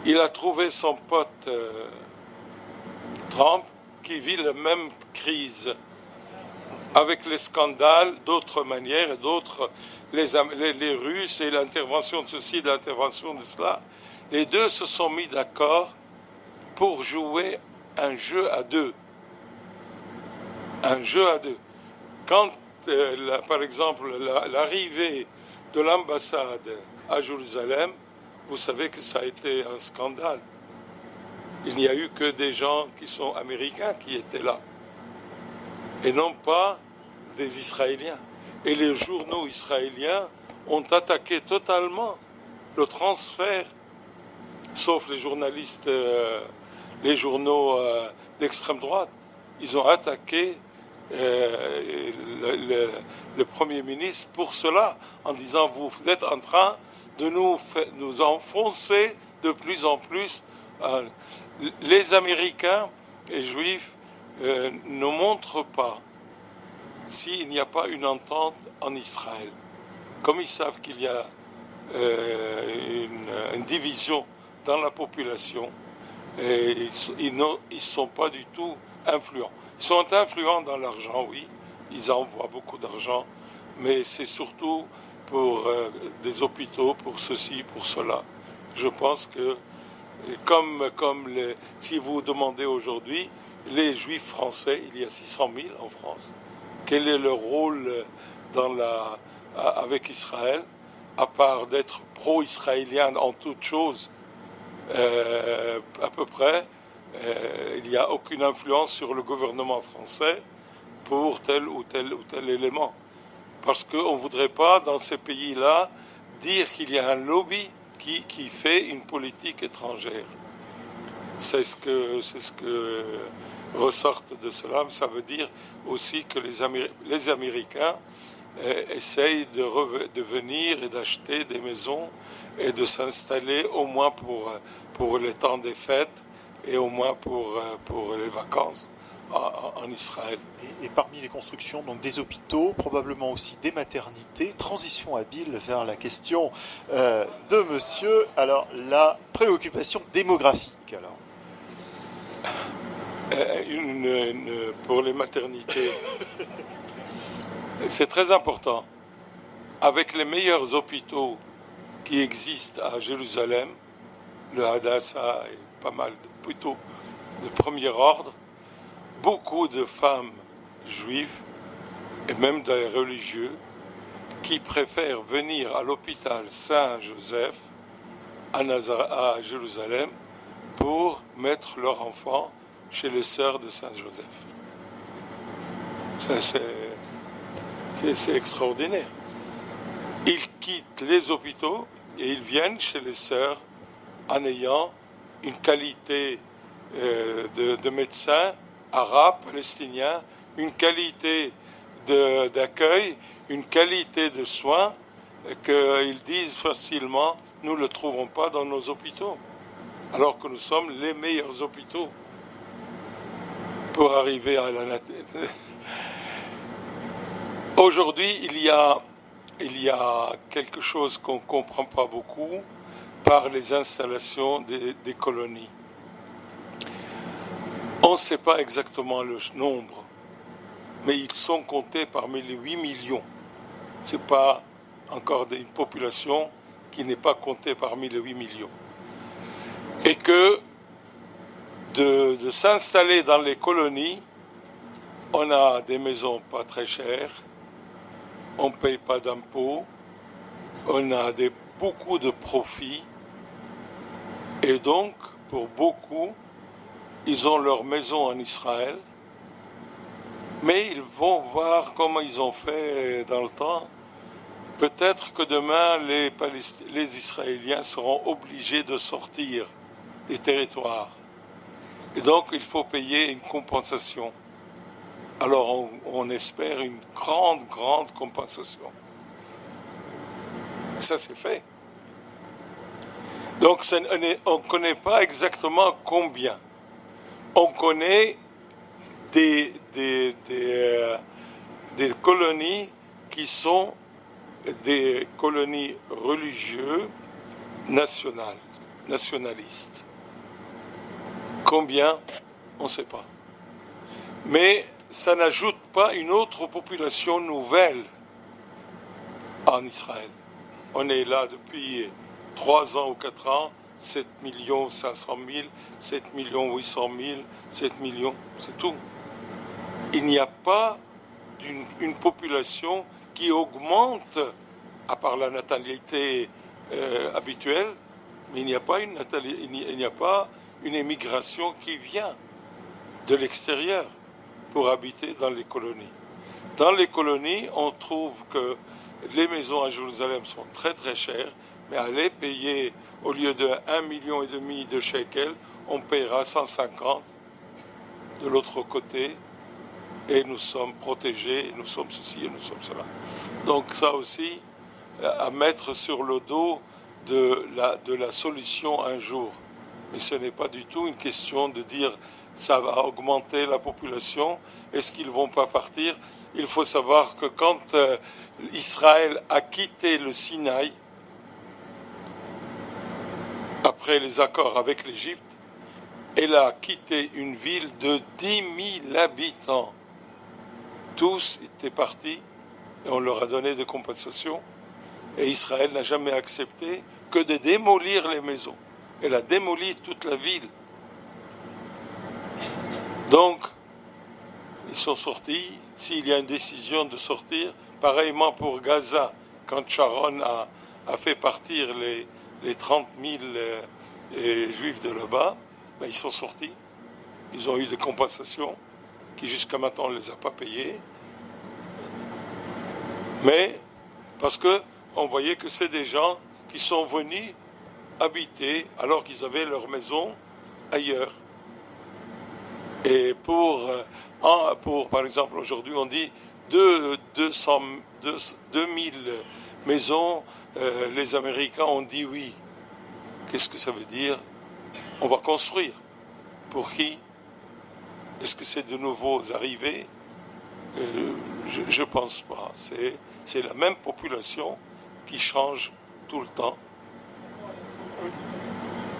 Il a trouvé son pote Trump qui vit la même crise avec les scandales d'autres manières et d'autres, les Russes et l'intervention de ceci, l'intervention de cela. Les deux se sont mis d'accord pour jouer un jeu à deux. Un jeu à deux. Quand, par exemple, l'arrivée de l'ambassade à Jérusalem, vous savez que ça a été un scandale. Il n'y a eu que des gens qui sont américains qui étaient là, et non pas des Israéliens. Et les journaux israéliens ont attaqué totalement le transfert, sauf les journalistes, les journaux d'extrême droite. Ils ont attaqué le Premier ministre pour cela, en disant « vous êtes en train de nous enfoncer de plus en plus ». Les Américains et Juifs ne montrent pas s'il n'y a pas une entente en Israël. Comme ils savent qu'il y a une division dans la population, et ils ne sont pas du tout influents. Ils sont influents dans l'argent, oui, ils envoient beaucoup d'argent, mais c'est surtout pour des hôpitaux, pour ceci, pour cela. Je pense que, si vous demandez aujourd'hui, les Juifs français, il y a 600 000 en France, quel est leur rôle avec Israël, à part d'être pro-israélien en toutes choses, à peu près, il n'y a aucune influence sur le gouvernement français pour tel ou tel élément. Parce qu'on ne voudrait pas, dans ces pays-là, dire qu'il y a un lobby qui fait une politique étrangère. C'est ce que ressortent de cela. Mais ça veut dire aussi que les Américains essayent de venir et d'acheter des maisons et de s'installer au moins pour les temps des fêtes et au moins pour les vacances en Israël. Et parmi les constructions, donc des hôpitaux, probablement aussi des maternités. Transition habile vers la question de monsieur. Alors, la préoccupation démographique. Alors. Pour les maternités, c'est très important. Avec les meilleurs hôpitaux qui existent à Jérusalem, le Hadassah et pas mal d'hôpitaux de premier ordre, beaucoup de femmes juives et même des religieux qui préfèrent venir à l'hôpital Saint-Joseph à Jérusalem pour mettre leur enfant chez les sœurs de Saint-Joseph. C'est extraordinaire. Ils quittent les hôpitaux et ils viennent chez les sœurs en ayant une qualité de médecins arabes, palestiniens, une qualité d'accueil, une qualité de soins qu'ils disent facilement, nous ne le trouvons pas dans nos hôpitaux, alors que nous sommes les meilleurs hôpitaux pour arriver à la natalité. Aujourd'hui, il y a quelque chose qu'on ne comprend pas beaucoup par les installations des colonies. On ne sait pas exactement le nombre, mais ils sont comptés parmi les 8 millions. Ce n'est pas encore une population qui n'est pas comptée parmi les 8 millions. Et que de s'installer dans les colonies, on a des maisons pas très chères, on ne paye pas d'impôts, on a beaucoup de profits, et donc, pour beaucoup, ils ont leur maison en Israël, mais ils vont voir comment ils ont fait dans le temps. Peut-être que demain, les Israéliens seront obligés de sortir des territoires. Et donc, il faut payer une compensation. Alors, on espère une grande compensation. Ça, c'est fait. Donc, on ne connaît pas exactement combien. On connaît des colonies qui sont des colonies religieuses nationalistes. Combien? On ne sait pas. Mais ça n'ajoute pas une autre population nouvelle en Israël. On est là depuis 3 ans ou 4 ans, 7 500 000, 7 800 000, 7 millions, c'est tout. Il n'y a pas une population qui augmente, à part la natalité habituelle, mais il n'y a pas une émigration qui vient de l'extérieur pour habiter dans les colonies. Dans les colonies, on trouve que les maisons à Jérusalem sont très très chères, mais aller payer, au lieu de 1,5 million de shekels, on paiera 150 de l'autre côté, et nous sommes protégés, et nous sommes ceci, et nous sommes cela. Donc ça aussi, à mettre sur le dos de la solution un jour. Mais ce n'est pas du tout une question de dire ça va augmenter la population, est-ce qu'ils ne vont pas partir? Il faut savoir que quand Israël a quitté le Sinaï, après les accords avec l'Égypte, elle a quitté une ville de 10 000 habitants. Tous étaient partis et on leur a donné des compensations. Et Israël n'a jamais accepté que de démolir les maisons. Elle a démoli toute la ville. Donc, ils sont sortis. S'il y a une décision de sortir, pareillement pour Gaza, quand Sharon a fait partir les 30 000 juifs de là-bas, ben, ils sont sortis. Ils ont eu des compensations qui jusqu'à maintenant on ne les a pas payées. Mais parce qu'on voyait que c'est des gens qui sont venus habiter alors qu'ils avaient leur maison ailleurs. Et pour par exemple, aujourd'hui, on dit 2000 maisons, les Américains ont dit oui. Qu'est-ce que ça veut dire? On va construire. Pour qui? Est-ce que c'est de nouveaux arrivés? Je ne pense pas. C'est la même population qui change tout le temps.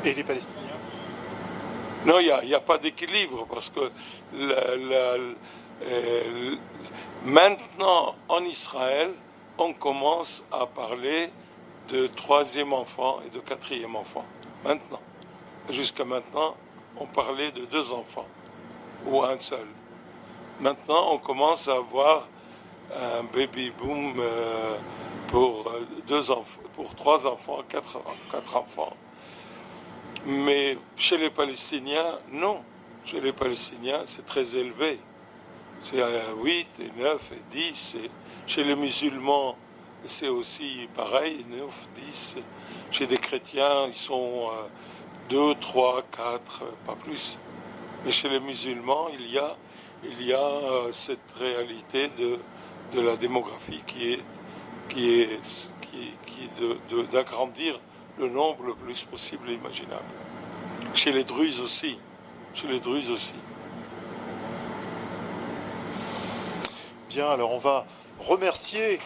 Et les Palestiniens? Non, il n'y a pas d'équilibre parce que maintenant, en Israël, on commence à parler de 3e enfant et de 4e enfant. Maintenant. Jusqu'à maintenant, on parlait de 2 enfants ou un seul. Maintenant, on commence à avoir un baby boom pour 3 enfants, 4 enfants. Mais chez les Palestiniens, non. Chez les Palestiniens, c'est très élevé. C'est à 8, et 9, et 10. Et chez les musulmans, c'est aussi pareil, 9, 10. Chez des chrétiens, ils sont 2, 3, 4, pas plus. Mais chez les musulmans, il y a cette réalité de la démographie qui est d'agrandir le nombre le plus possible et imaginable. Chez les Druzes aussi. Bien, alors on va remercier